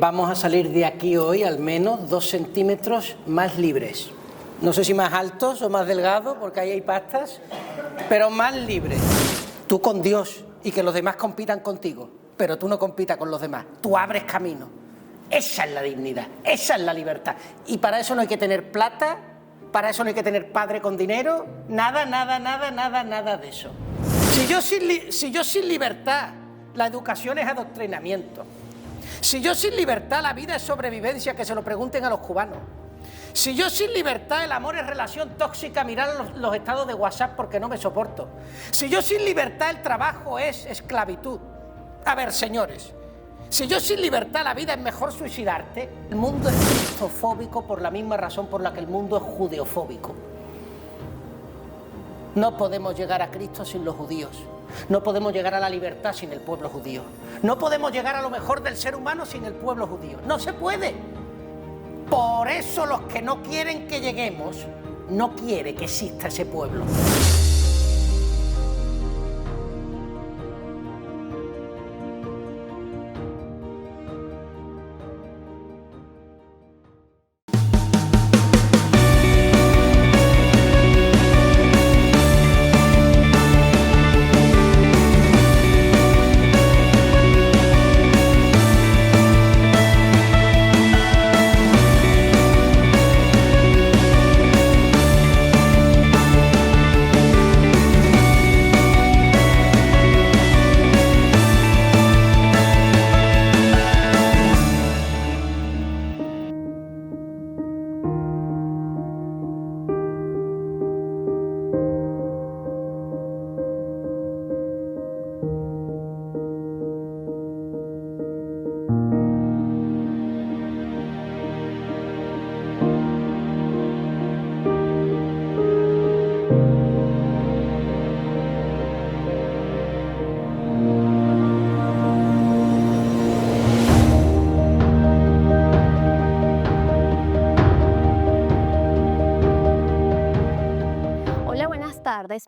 Vamos a salir de aquí hoy al menos 2 centímetros más libres. No sé si más altos o más delgados, porque ahí hay pastas, pero más libres. Tú con Dios y que los demás compitan contigo, pero tú no compitas con los demás. Tú abres camino. Esa es la dignidad, esa es la libertad. Y para eso no hay que tener plata, para eso no hay que tener padre con dinero, nada de eso. Si yo sin libertad, la educación es adoctrinamiento. Si yo sin libertad, la vida es sobrevivencia, que se lo pregunten a los cubanos. Si yo sin libertad, el amor es relación tóxica, mirar los estados de WhatsApp porque no me soporto. Si yo sin libertad, el trabajo es esclavitud. A ver, señores, si yo sin libertad, la vida es mejor suicidarte. El mundo es cristofóbico por la misma razón por la que el mundo es judeofóbico. No podemos llegar a Cristo sin los judíos. No podemos llegar a la libertad sin el pueblo judío. No podemos llegar a lo mejor del ser humano sin el pueblo judío. No se puede. Por eso los que no quieren que lleguemos, no quieren que exista ese pueblo.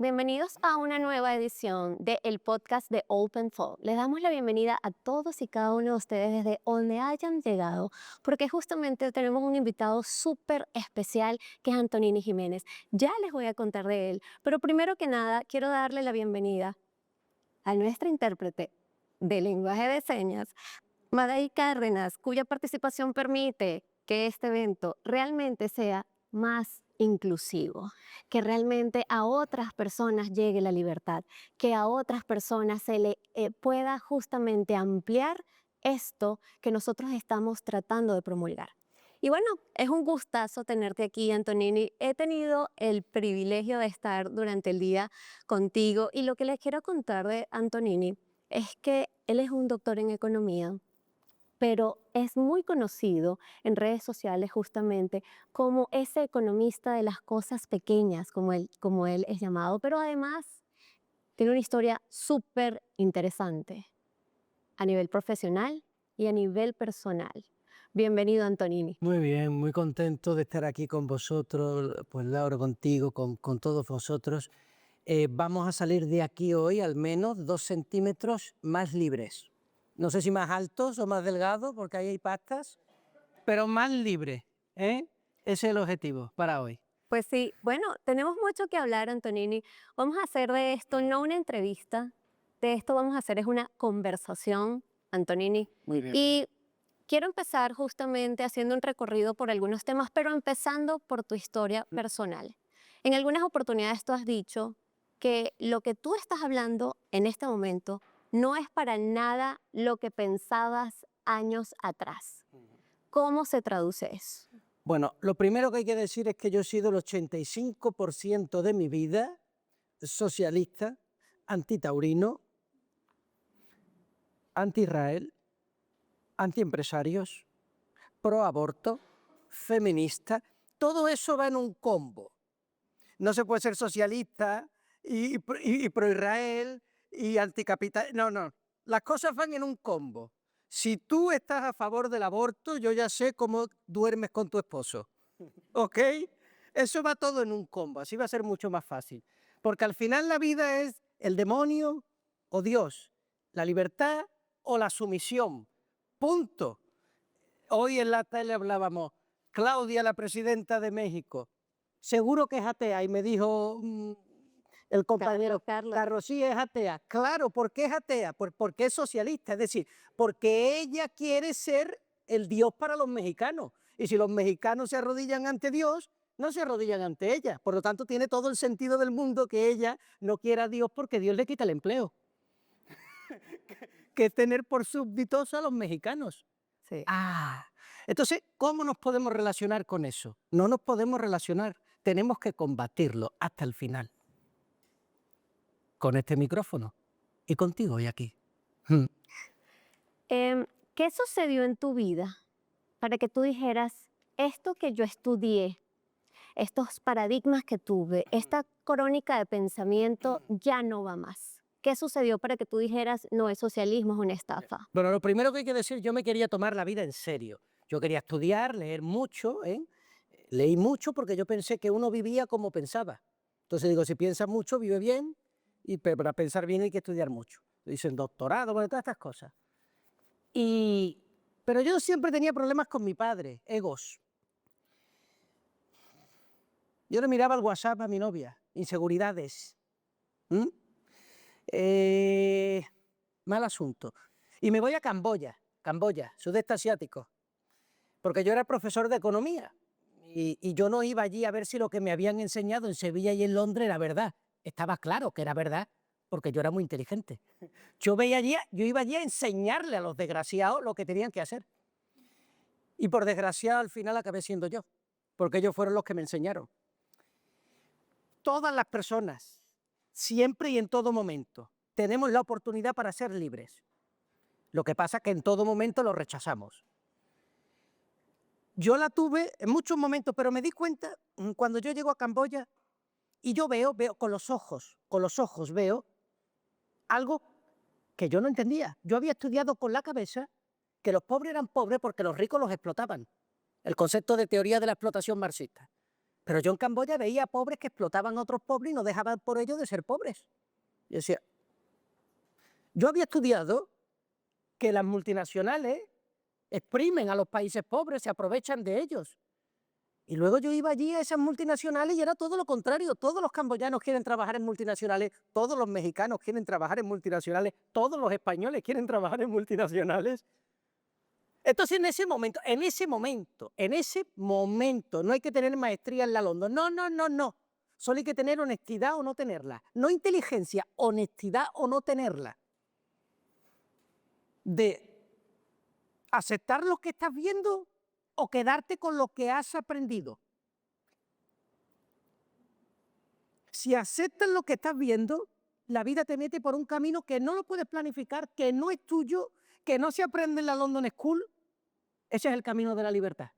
Bienvenidos a una nueva edición del podcast de Open Thought. Les damos la bienvenida a todos y cada uno de ustedes desde donde hayan llegado, porque justamente tenemos un invitado súper especial que es Antonini Jiménez. Ya les voy a contar de él, pero primero que nada quiero darle la bienvenida a nuestra intérprete de lenguaje de señas, Maday Cárdenas, cuya participación permite que este evento realmente sea más inclusivo, que realmente a otras personas llegue la libertad, que a otras personas se le pueda justamente ampliar esto que nosotros estamos tratando de promulgar. Y bueno, es un gustazo tenerte aquí, Antonini. He tenido el privilegio de estar durante el día contigo y lo que les quiero contar de Antonini es que él es un doctor en economía, pero es muy conocido en redes sociales justamente como ese economista de las cosas pequeñas, como él es llamado, pero además tiene una historia súper interesante a nivel profesional y a nivel personal. Bienvenido, Antonini. Muy bien, muy contento de estar aquí con vosotros, pues Laura, contigo, con todos vosotros. Vamos a salir de aquí hoy al menos 2 centímetros más libres. No sé si más altos o más delgados, porque ahí hay pastas, pero más libres, ¿eh? Ese es el objetivo para hoy. Pues sí, bueno, tenemos mucho que hablar, Antonini. Vamos a hacer de esto no una entrevista, de esto vamos a hacer es una conversación, Antonini. Muy bien. Y quiero empezar justamente haciendo un recorrido por algunos temas, pero empezando por tu historia personal. En algunas oportunidades tú has dicho que lo que tú estás hablando en este momento no es para nada lo que pensabas años atrás. ¿Cómo se traduce eso? Bueno, lo primero que hay que decir es que yo he sido el 85% de mi vida socialista, antitaurino, anti-Israel, antiempresarios, pro-aborto, feminista. Todo eso va en un combo. No se puede ser socialista y pro-Israel y anticapital. No, no. Las cosas van en un combo. Si tú estás a favor del aborto, yo ya sé cómo duermes con tu esposo. ¿Ok? Eso va todo en un combo. Así va a ser mucho más fácil. Porque al final la vida es el demonio o Dios, la libertad o la sumisión. Punto. Hoy en la tele hablábamos, Claudia, la presidenta de México, seguro que es atea, y me dijo el compañero, Carlos, sí es atea. Claro, ¿por qué es atea? Porque es socialista, es decir, porque ella quiere ser el Dios para los mexicanos, y si los mexicanos se arrodillan ante Dios, no se arrodillan ante ella, por lo tanto tiene todo el sentido del mundo que ella no quiera a Dios porque Dios le quita el empleo, que es tener por súbditos a los mexicanos. Sí. Entonces, ¿cómo nos podemos relacionar con eso? No nos podemos relacionar, tenemos que combatirlo hasta el final. Con este micrófono y contigo hoy aquí. ¿Qué sucedió en tu vida para que tú dijeras, esto que yo estudié, estos paradigmas que tuve, esta crónica de pensamiento ya no va más? ¿Qué sucedió para que tú dijeras, no, es socialismo, es una estafa? Bueno, lo primero que hay que decir, yo me quería tomar la vida en serio. Yo quería estudiar, leer mucho, leí mucho porque yo pensé que uno vivía como pensaba. Entonces digo, si piensas mucho, vive bien, y para pensar bien hay que estudiar mucho. Dicen doctorado, bueno, todas estas cosas. Pero yo siempre tenía problemas con mi padre, egos. Yo le miraba el WhatsApp a mi novia, inseguridades. Mal asunto. Y me voy a Camboya, sudeste asiático, porque yo era profesor de economía y yo no iba allí a ver si lo que me habían enseñado en Sevilla y en Londres era verdad. Estaba claro que era verdad, porque yo era muy inteligente. Yo iba allí a enseñarle a los desgraciados lo que tenían que hacer. Y por desgraciado al final acabé siendo yo, porque ellos fueron los que me enseñaron. Todas las personas, siempre y en todo momento, tenemos la oportunidad para ser libres. Lo que pasa es que en todo momento lo rechazamos. Yo la tuve en muchos momentos, pero me di cuenta cuando yo llego a Camboya y yo veo con los ojos veo algo que yo no entendía. Yo había estudiado con la cabeza que los pobres eran pobres porque los ricos los explotaban. El concepto de teoría de la explotación marxista. Pero yo en Camboya veía pobres que explotaban a otros pobres y no dejaban por ello de ser pobres. Yo decía, yo había estudiado que las multinacionales exprimen a los países pobres, se aprovechan de ellos. Y luego yo iba allí a esas multinacionales y era todo lo contrario. Todos los camboyanos quieren trabajar en multinacionales, todos los mexicanos quieren trabajar en multinacionales, todos los españoles quieren trabajar en multinacionales. Entonces en ese momento, no hay que tener maestría en la London, no. Solo hay que tener honestidad o no tenerla. No inteligencia, honestidad o no tenerla. De aceptar lo que estás viendo o quedarte con lo que has aprendido. Si aceptas lo que estás viendo, la vida te mete por un camino que no lo puedes planificar, que no es tuyo, que no se aprende en la London School. Ese es el camino de la libertad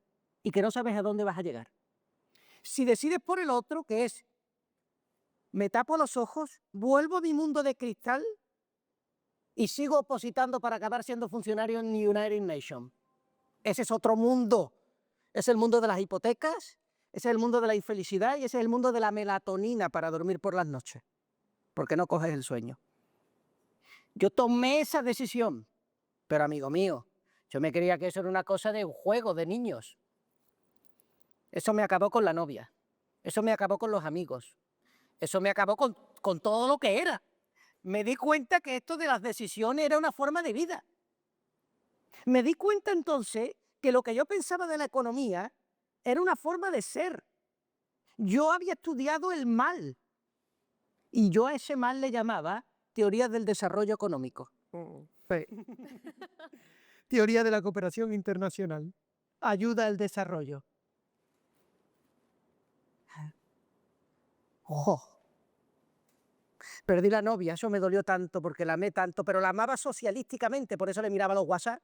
y que no sabes a dónde vas a llegar. Si decides por el otro, que es, me tapo los ojos, vuelvo a mi mundo de cristal y sigo opositando para acabar siendo funcionario en United Nations. Ese es otro mundo. Es el mundo de las hipotecas, ese es el mundo de la infelicidad y ese es el mundo de la melatonina para dormir por las noches, porque no coges el sueño. Yo tomé esa decisión, pero amigo mío, yo me creía que eso era una cosa de un juego de niños. Eso me acabó con la novia, eso me acabó con los amigos, eso me acabó con todo lo que era. Me di cuenta que esto de las decisiones era una forma de vida. Me di cuenta entonces que lo que yo pensaba de la economía era una forma de ser. Yo había estudiado el mal y yo a ese mal le llamaba teoría del desarrollo económico. Sí. Teoría de la cooperación internacional. Ayuda al desarrollo. ¡Oh! Perdí la novia, eso me dolió tanto porque la amé tanto, pero la amaba socialísticamente, por eso le miraba los WhatsApp.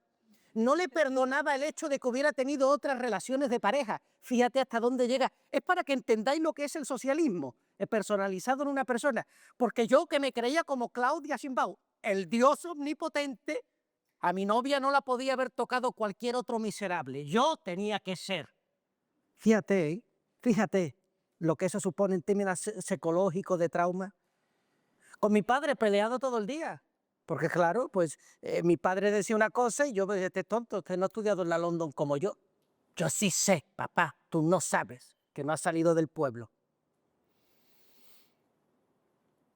No le perdonaba el hecho de que hubiera tenido otras relaciones de pareja. Fíjate hasta dónde llega. Es para que entendáis lo que es el socialismo, personalizado en una persona. Porque yo, que me creía como Claudia Sheinbaum, el dios omnipotente, a mi novia no la podía haber tocado cualquier otro miserable. Yo tenía que ser. Fíjate lo que eso supone en términos psicológicos de trauma. Con mi padre peleado todo el día. Porque claro, pues mi padre decía una cosa y yo me decía, este tonto, usted no ha estudiado en la London como yo. Yo sí sé, papá, tú no sabes que no has salido del pueblo.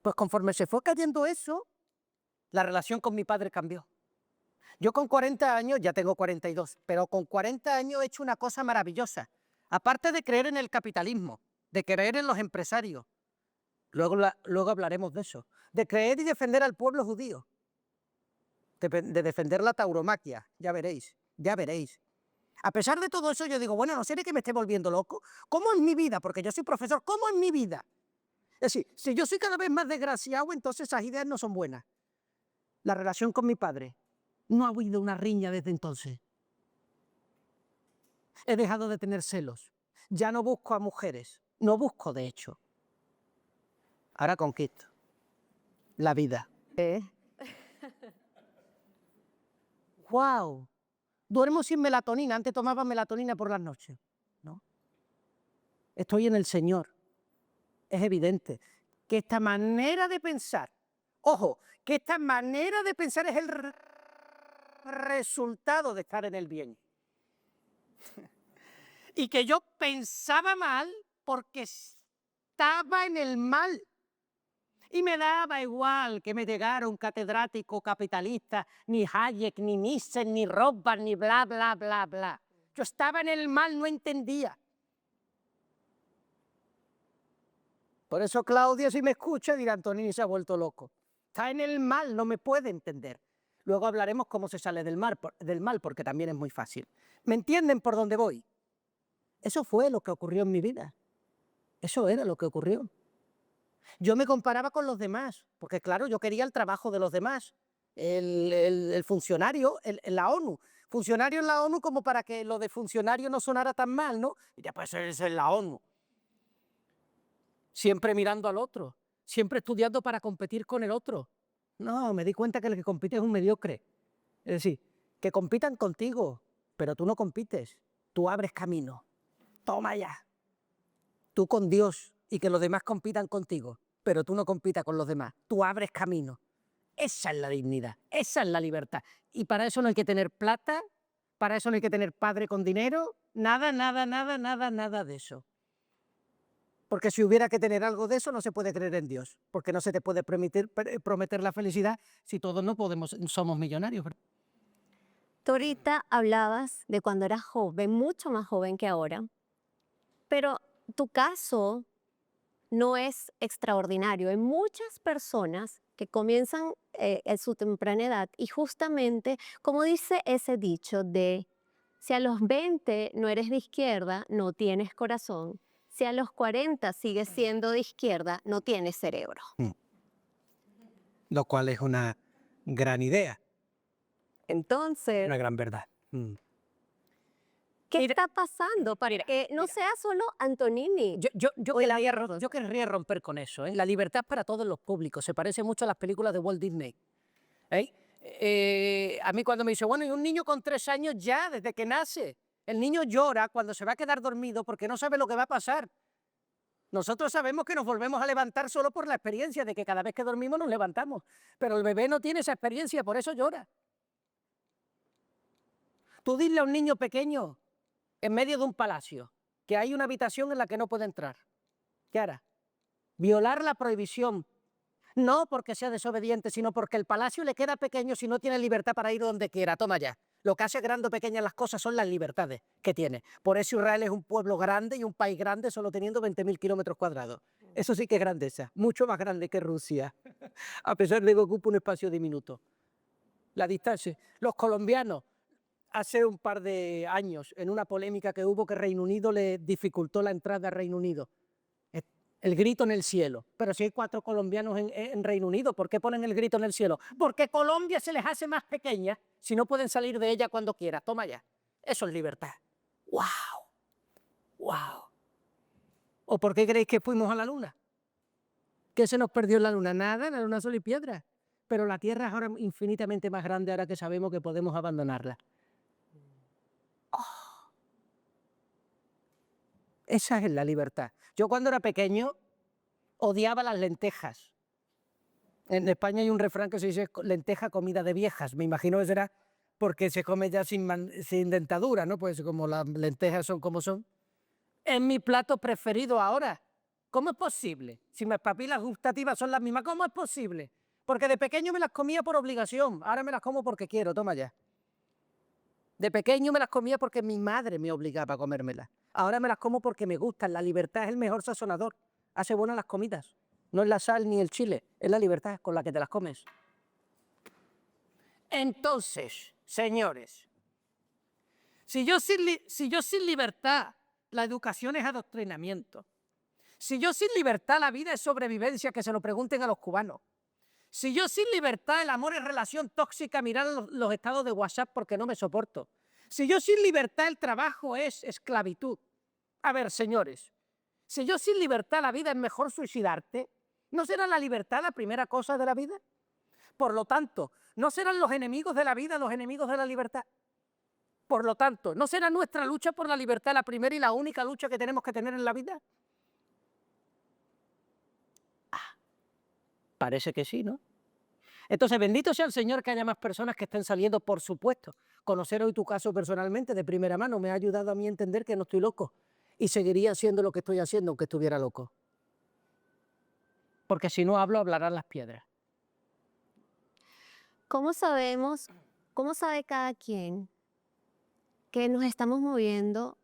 Pues conforme se fue cayendo eso, la relación con mi padre cambió. Yo con 40 años, ya tengo 42, pero con 40 años he hecho una cosa maravillosa. Aparte de creer en el capitalismo, de creer en los empresarios, luego hablaremos de eso, de creer y defender al pueblo judío, de defender la tauromaquia, ya veréis, ya veréis. A pesar de todo eso, yo digo, bueno, no sé de que me esté volviendo loco. ¿Cómo es mi vida? Porque yo soy profesor, ¿cómo es mi vida? Es decir, si yo soy cada vez más desgraciado, entonces esas ideas no son buenas. La relación con mi padre, no ha habido una riña desde entonces. He dejado de tener celos. Ya no busco a mujeres. No busco, de hecho. Ahora conquisto. La vida. ¡Wow! Duermo sin melatonina. Antes tomaba melatonina por las noches. ¿No? Estoy en el Señor. Es evidente que esta manera de pensar, ojo, que esta manera de pensar es el resultado de estar en el bien. Y que yo pensaba mal porque estaba en el mal. Y me daba igual que me llegara un catedrático capitalista, ni Hayek, ni Nietzsche, ni Rothbard, ni bla, bla, bla, bla. Yo estaba en el mal, no entendía. Por eso Claudia, si me escucha, dirá, Antonini se ha vuelto loco. Está en el mal, no me puede entender. Luego hablaremos cómo se sale del mal, porque también es muy fácil. ¿Me entienden por dónde voy? Eso fue lo que ocurrió en mi vida. Eso era lo que ocurrió. Yo me comparaba con los demás, porque claro, yo quería el trabajo de los demás. El funcionario en la ONU. Funcionario en la ONU como para que lo de funcionario no sonara tan mal, ¿no? Y ya pues es en la ONU. Siempre mirando al otro, siempre estudiando para competir con el otro. No, me di cuenta que el que compite es un mediocre. Es decir, que compitan contigo, pero tú no compites, tú abres camino. Toma ya. Tú con Dios y que los demás compitan contigo, pero tú no compitas con los demás, tú abres camino. Esa es la dignidad, esa es la libertad. Y para eso no hay que tener plata, para eso no hay que tener padre con dinero, nada, nada, nada, nada, nada de eso. Porque si hubiera que tener algo de eso, no se puede creer en Dios, porque no se te puede prometer la felicidad si todos no somos millonarios. Tú ahorita hablabas de cuando eras joven, mucho más joven que ahora, pero tu caso no es extraordinario. Hay muchas personas que comienzan en su temprana edad y justamente, como dice ese dicho de, si a los 20 no eres de izquierda, no tienes corazón. Si a los 40 sigues siendo de izquierda, no tienes cerebro. Lo cual es una gran idea, Entonces, una gran verdad. ¿qué está pasando para que no sea solo Antonini? Yo querría romper con eso. La libertad es para todos los públicos. Se parece mucho a las películas de Walt Disney. A mí cuando me dice, bueno, y un niño con 3 años ya, desde que nace, el niño llora cuando se va a quedar dormido porque no sabe lo que va a pasar. Nosotros sabemos que nos volvemos a levantar solo por la experiencia de que cada vez que dormimos nos levantamos, pero el bebé no tiene esa experiencia, por eso llora. Tú dile a un niño pequeño en medio de un palacio que hay una habitación en la que no puede entrar. ¿Qué hará? Violar la prohibición, no porque sea desobediente, sino porque el palacio le queda pequeño si no tiene libertad para ir donde quiera. Toma ya. Lo que hace grande o pequeñas las cosas son las libertades que tiene. Por eso Israel es un pueblo grande y un país grande solo teniendo 20.000 kilómetros cuadrados. Eso sí que es grandeza, mucho más grande que Rusia, a pesar de que ocupa un espacio diminuto. La distancia. Los colombianos, hace un par de años, en una polémica que hubo que Reino Unido le dificultó la entrada a Reino Unido, el grito en el cielo. Pero si hay 4 colombianos en Reino Unido, ¿por qué ponen el grito en el cielo? Porque Colombia se les hace más pequeña si no pueden salir de ella cuando quieran. Toma ya. Eso es libertad. ¡Wow! ¡Wow! ¿O por qué creéis que fuimos a la luna? ¿Qué se nos perdió en la luna? Nada, la luna solo y piedra. Pero la Tierra es ahora infinitamente más grande ahora que sabemos que podemos abandonarla. Oh. Esa es la libertad. Yo cuando era pequeño odiaba las lentejas. En España hay un refrán que se dice lenteja comida de viejas. Me imagino que será porque se come ya sin dentadura, ¿no? Pues como las lentejas son como son. Es mi plato preferido ahora. ¿Cómo es posible? Si mis papilas gustativas son las mismas, ¿cómo es posible? Porque de pequeño me las comía por obligación, ahora me las como porque quiero, toma ya. De pequeño me las comía porque mi madre me obligaba a comérmelas. Ahora me las como porque me gustan. La libertad es el mejor sazonador. Hace buenas las comidas. No es la sal ni el chile, es la libertad con la que te las comes. Entonces, señores, si yo sin libertad, la educación es adoctrinamiento. Si yo sin libertad, la vida es sobrevivencia, que se lo pregunten a los cubanos. Si yo sin libertad, el amor es relación tóxica, mirar los estados de WhatsApp porque no me soporto. Si yo sin libertad, el trabajo es esclavitud. A ver, señores, si yo sin libertad, la vida es mejor suicidarte, ¿no será la libertad la primera cosa de la vida? Por lo tanto, ¿no serán los enemigos de la vida los enemigos de la libertad? Por lo tanto, ¿no será nuestra lucha por la libertad la primera y la única lucha que tenemos que tener en la vida? Parece que sí, ¿no? Entonces, bendito sea el Señor que haya más personas que estén saliendo, por supuesto. Conocer hoy tu caso personalmente de primera mano me ha ayudado a mí a entender que no estoy loco y seguiría haciendo lo que estoy haciendo aunque estuviera loco. Porque si no hablo, hablarán las piedras. ¿Cómo sabemos, cómo sabe cada quien que nos estamos moviendo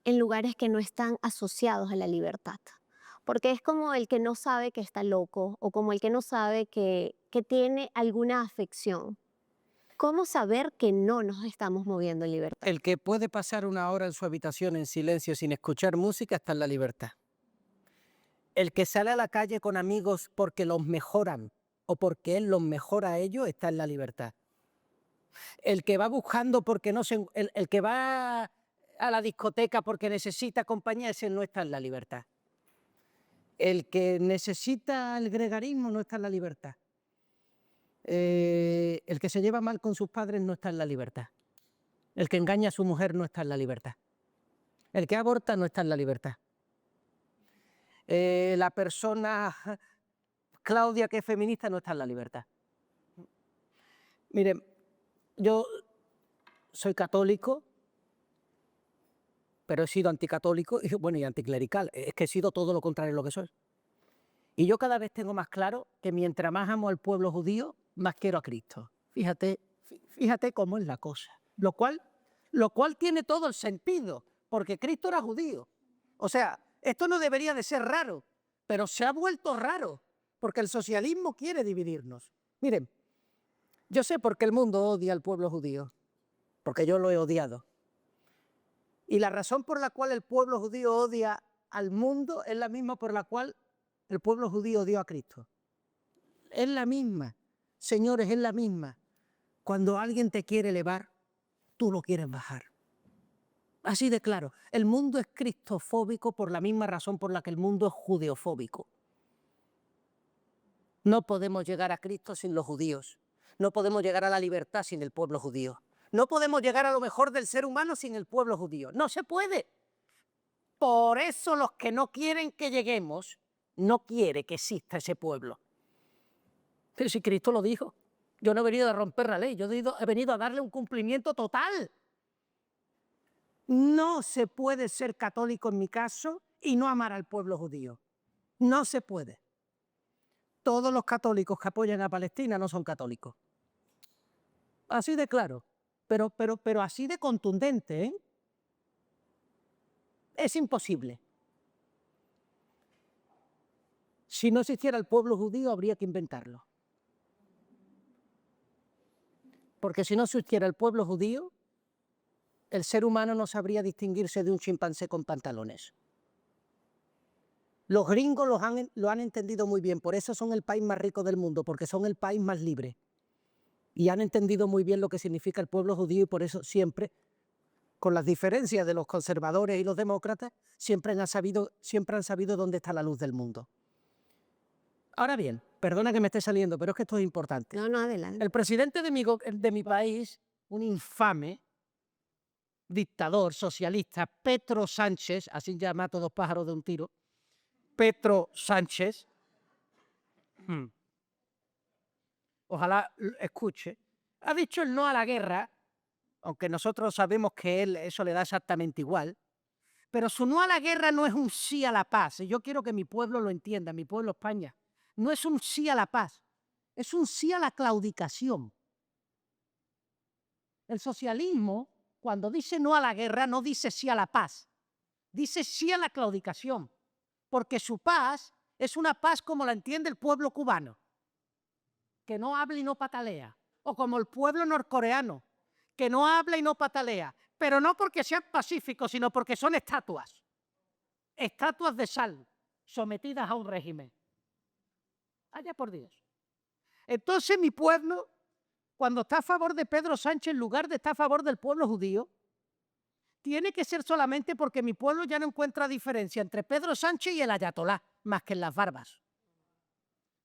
en lugares que no están asociados a la libertad? Porque es como el que no sabe que está loco o como el que no sabe que tiene alguna afección. ¿Cómo saber que no nos estamos moviendo en libertad? El que puede pasar una hora en su habitación en silencio sin escuchar música está en la libertad. El que sale a la calle con amigos porque los mejoran o porque él los mejora a ellos está en la libertad. El que va buscando porque no se... El que va a la discoteca porque necesita compañía, ese no está en la libertad. El que necesita el gregarismo no está en la libertad. El que se lleva mal con sus padres no está en la libertad. El que engaña a su mujer no está en la libertad. El que aborta no está en la libertad. La persona Claudia que es feminista no está en la libertad. Miren, yo soy católico, pero he sido anticatólico y, bueno, y anticlerical. Es que he sido todo lo contrario de lo que soy. Y yo cada vez tengo más claro que mientras más amo al pueblo judío, más quiero a Cristo. Fíjate cómo es la cosa. Lo cual tiene todo el sentido, porque Cristo era judío. O sea, esto no debería de ser raro, pero se ha vuelto raro, porque el socialismo quiere dividirnos. Miren, yo sé por qué el mundo odia al pueblo judío, porque yo lo he odiado. Y la razón por la cual el pueblo judío odia al mundo es la misma por la cual el pueblo judío odió a Cristo. Es la misma, señores, es la misma. Cuando alguien te quiere elevar, tú lo quieres bajar. Así de claro, el mundo es cristofóbico por la misma razón por la que el mundo es judeofóbico. No podemos llegar a Cristo sin los judíos. No podemos llegar a la libertad sin el pueblo judío. No podemos llegar a lo mejor del ser humano sin el pueblo judío. No se puede. Por eso los que no quieren que lleguemos, no quiere que exista ese pueblo. Pero si Cristo lo dijo, yo no he venido a romper la ley, yo he venido a darle un cumplimiento total. No se puede ser católico en mi caso y no amar al pueblo judío. No se puede. Todos los católicos que apoyan a Palestina no son católicos. Así de claro, pero así de contundente, ¿eh? Es imposible. Si no existiera el pueblo judío, habría que inventarlo. Porque si no existiera el pueblo judío, el ser humano no sabría distinguirse de un chimpancé con pantalones. Los gringos lo han entendido muy bien, por eso son el país más rico del mundo, porque son el país más libre. Y han entendido muy bien lo que significa el pueblo judío y por eso siempre, con las diferencias de los conservadores y los demócratas, siempre han sabido dónde está la luz del mundo. Ahora bien, perdona que me esté saliendo, pero es que esto es importante. No, adelante. El presidente de mi país, un infame dictador socialista, Pedro Sánchez, así ya mato dos pájaros de un tiro, Pedro Sánchez, ojalá escuche, ha dicho el no a la guerra, aunque nosotros sabemos que él eso le da exactamente igual, pero su no a la guerra no es un sí a la paz. Y yo quiero que mi pueblo lo entienda, mi pueblo España. No es un sí a la paz, es un sí a la claudicación. El socialismo, cuando dice no a la guerra, no dice sí a la paz, dice sí a la claudicación, porque su paz es una paz como la entiende el pueblo cubano, que no habla y no patalea, o como el pueblo norcoreano, que no habla y no patalea, pero no porque sean pacíficos, sino porque son estatuas de sal sometidas a un régimen. Allá por Dios. Entonces mi pueblo, cuando está a favor de Pedro Sánchez en lugar de estar a favor del pueblo judío, tiene que ser solamente porque mi pueblo ya no encuentra diferencia entre Pedro Sánchez y el ayatolá, más que en las barbas.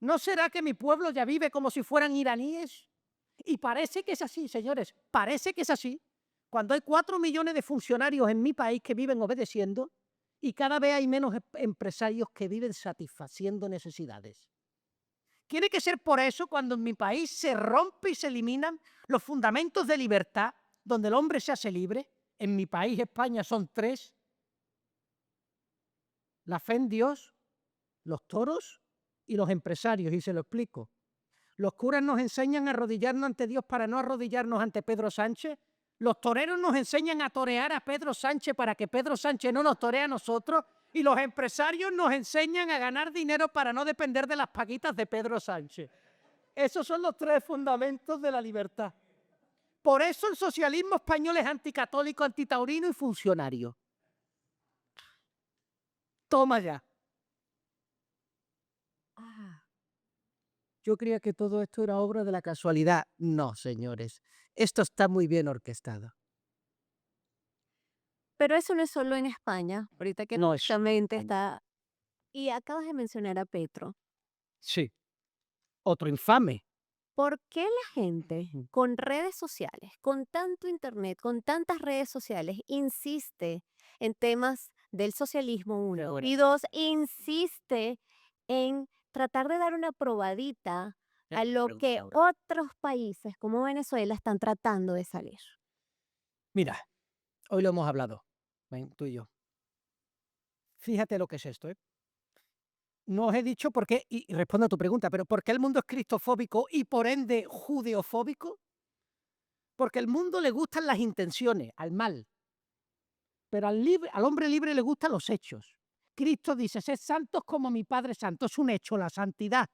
¿No será que mi pueblo ya vive como si fueran iraníes? Y parece que es así, señores, parece que es así. Cuando hay 4 millones de funcionarios en mi país que viven obedeciendo y cada vez hay menos empresarios que viven satisfaciendo necesidades. Tiene que ser por eso cuando en mi país se rompe y se eliminan los fundamentos de libertad, donde el hombre se hace libre. En mi país, España, son 3. La fe en Dios, los toros y los empresarios, y se lo explico. Los curas nos enseñan a arrodillarnos ante Dios para no arrodillarnos ante Pedro Sánchez. Los toreros nos enseñan a torear a Pedro Sánchez para que Pedro Sánchez no nos toree a nosotros. Y los empresarios nos enseñan a ganar dinero para no depender de las paguitas de Pedro Sánchez. Esos son los 3 fundamentos de la libertad. Por eso el socialismo español es anticatólico, antitaurino y funcionario. Toma ya. Yo creía que todo esto era obra de la casualidad. No, señores. Esto está muy bien orquestado. Pero eso no es solo en España, ahorita que No es. justamente está... Y acabas de mencionar a Petro. Sí. Otro infame. ¿Por qué la gente con redes sociales, con tanto internet, con tantas redes sociales, insiste en temas del socialismo, uno, Ahora, y dos, insiste en tratar de dar una probadita a lo que otros países como Venezuela están tratando de salir? mira, hoy lo hemos hablado, tú y yo. Fíjate lo que es esto, ¿eh? No os he dicho por qué, y respondo a tu pregunta, pero ¿por qué el mundo es cristofóbico y por ende judeofóbico? Porque al mundo le gustan las intenciones, al mal, pero al hombre libre le gustan los hechos. Cristo dice, sed santos como mi Padre santo, es un hecho, la santidad.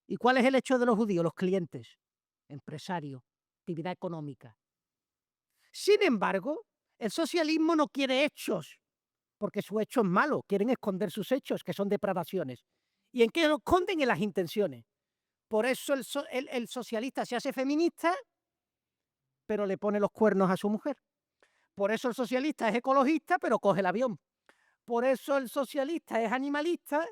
¿Y cuál es el hecho de los judíos? Los clientes, empresarios, actividad económica. Sin embargo, el socialismo no quiere hechos, porque su hecho es malo, quieren esconder sus hechos, que son depravaciones. ¿Y en qué lo esconden? En las intenciones. Por eso el socialista se hace feminista, pero le pone los cuernos a su mujer. Por eso el socialista es ecologista, pero coge el avión. Por eso el socialista es animalista,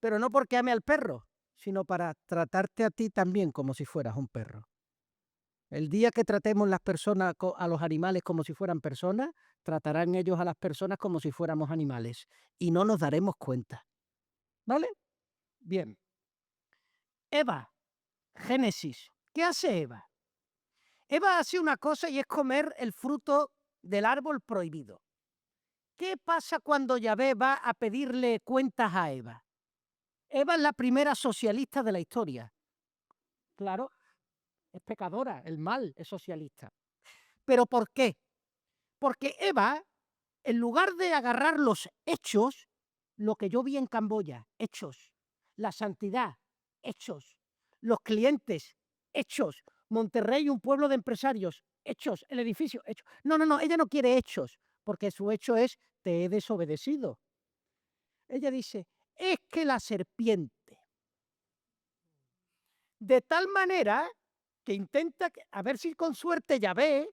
pero no porque ame al perro, sino para tratarte a ti también como si fueras un perro. El día que tratemos las personas a los animales como si fueran personas, tratarán ellos a las personas como si fuéramos animales y no nos daremos cuenta. ¿Vale? Bien. Eva, Génesis. ¿Qué hace Eva? Eva hace una cosa y es comer el fruto del árbol prohibido. ¿Qué pasa cuando Yahvé va a pedirle cuentas a Eva? Eva es la primera socialista de la historia. Claro, es pecadora, el mal es socialista. ¿Pero por qué? Porque Eva, en lugar de agarrar los hechos, lo que yo vi en Camboya, hechos, la santidad, hechos, los clientes, hechos, Monterrey, un pueblo de empresarios, hechos, el edificio, hechos. No, ella no quiere hechos, porque su hecho es, te he desobedecido. Ella dice, es que la serpiente, de tal manera que intenta, a ver si con suerte Yahvé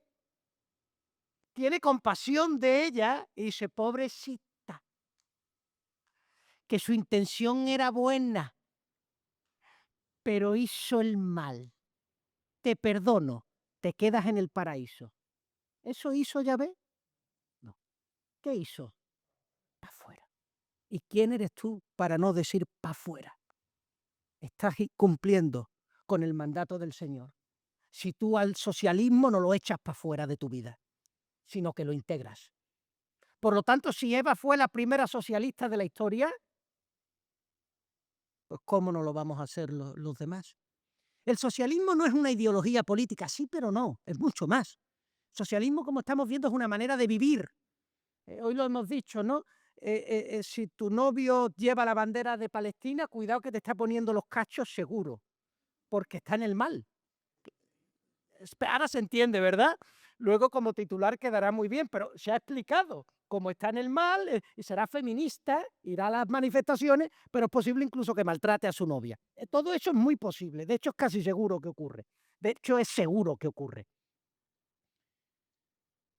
tiene compasión de ella y dice, pobrecita, que su intención era buena, pero hizo el mal. Te perdono, te quedas en el paraíso. ¿Eso hizo Yahvé? No. ¿Qué hizo? Pa' fuera. ¿Y quién eres tú para no decir pa' fuera? Estás cumpliendo con el mandato del Señor. Si tú al socialismo no lo echas para fuera de tu vida, sino que lo integras. Por lo tanto, si Eva fue la primera socialista de la historia, pues ¿cómo no lo vamos a hacer los demás? El socialismo no es una ideología política, sí, pero no, es mucho más. Socialismo, como estamos viendo, es una manera de vivir. Hoy lo hemos dicho, ¿no? Si tu novio lleva la bandera de Palestina, cuidado que te está poniendo los cachos seguro, porque está en el mal. Ahora se entiende, ¿verdad? Luego como titular quedará muy bien, pero se ha explicado cómo está en el mal y será feminista, irá a las manifestaciones, pero es posible incluso que maltrate a su novia. Todo eso es muy posible, de hecho es casi seguro que ocurre. De hecho es seguro que ocurre.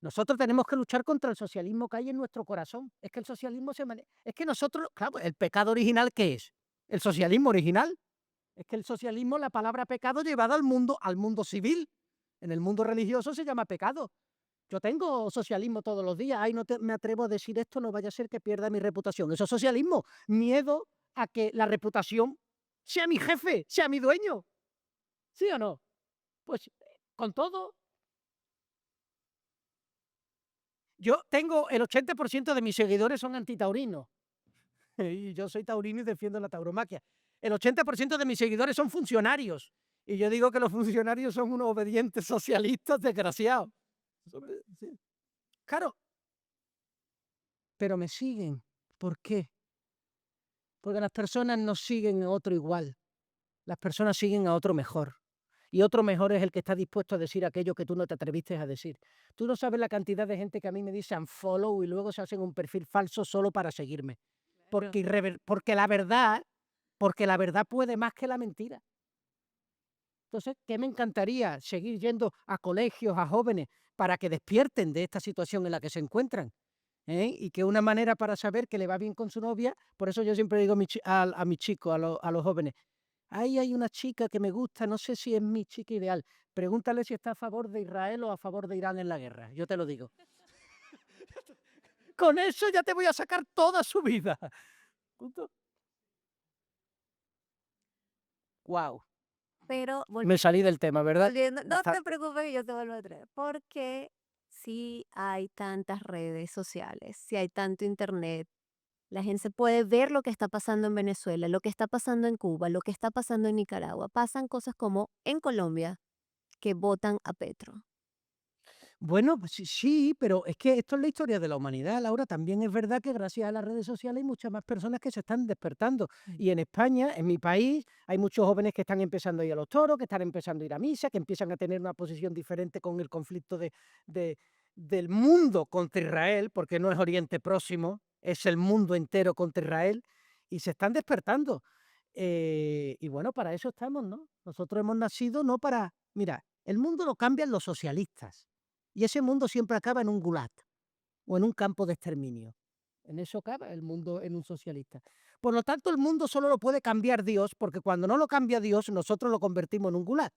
Nosotros tenemos que luchar contra el socialismo que hay en nuestro corazón. Es que el socialismo es que nosotros, claro, el pecado original, ¿qué es? El socialismo original. Es que el socialismo, la palabra pecado llevada al mundo civil. En el mundo religioso se llama pecado. Yo tengo socialismo todos los días. Ay, me atrevo a decir esto, no vaya a ser que pierda mi reputación. Eso es socialismo. Miedo a que la reputación sea mi jefe, sea mi dueño. ¿Sí o no? Pues con todo. Yo tengo el 80% de mis seguidores son antitaurinos. Y yo soy taurino y defiendo la tauromaquia. El 80% de mis seguidores son funcionarios. Y yo digo que los funcionarios son unos obedientes socialistas desgraciados. Sí. Claro. Pero me siguen. ¿Por qué? Porque las personas no siguen a otro igual. Las personas siguen a otro mejor. Y otro mejor es el que está dispuesto a decir aquello que tú no te atreviste a decir. Tú no sabes la cantidad de gente que a mí me dice unfollow y luego se hacen un perfil falso solo para seguirme. Porque la verdad puede más que la mentira. Entonces, ¿qué me encantaría? Seguir yendo a colegios, a jóvenes, para que despierten de esta situación en la que se encuentran. Y que una manera para saber que le va bien con su novia, por eso yo siempre digo a mis chicos, a los jóvenes, ahí hay una chica que me gusta, no sé si es mi chica ideal, pregúntale si está a favor de Israel o a favor de Irán en la guerra, yo te lo digo. Con eso ya te voy a sacar toda su vida. ¿Punto? Wow. Pero Me salí del tema, ¿verdad? no te preocupes que yo te vuelvo a traer, porque si hay tantas redes sociales, si hay tanto internet, la gente puede ver lo que está pasando en Venezuela, lo que está pasando en Cuba, lo que está pasando en Nicaragua. Pasan cosas como en Colombia que votan a Petro. Bueno, pues sí, pero es que esto es la historia de la humanidad, Laura. También es verdad que gracias a las redes sociales hay muchas más personas que se están despertando. Y en España, en mi país, hay muchos jóvenes que están empezando a ir a los toros, que están empezando a ir a misa, que empiezan a tener una posición diferente con el conflicto del mundo contra Israel, porque no es Oriente Próximo, es el mundo entero contra Israel, y se están despertando. Y bueno, para eso estamos, ¿no? Nosotros hemos nacido no para... Mira, el mundo lo cambian los socialistas. Y ese mundo siempre acaba en un gulag o en un campo de exterminio. En eso acaba el mundo en un socialista. Por lo tanto, el mundo solo lo puede cambiar Dios, porque cuando no lo cambia Dios, nosotros lo convertimos en un gulag.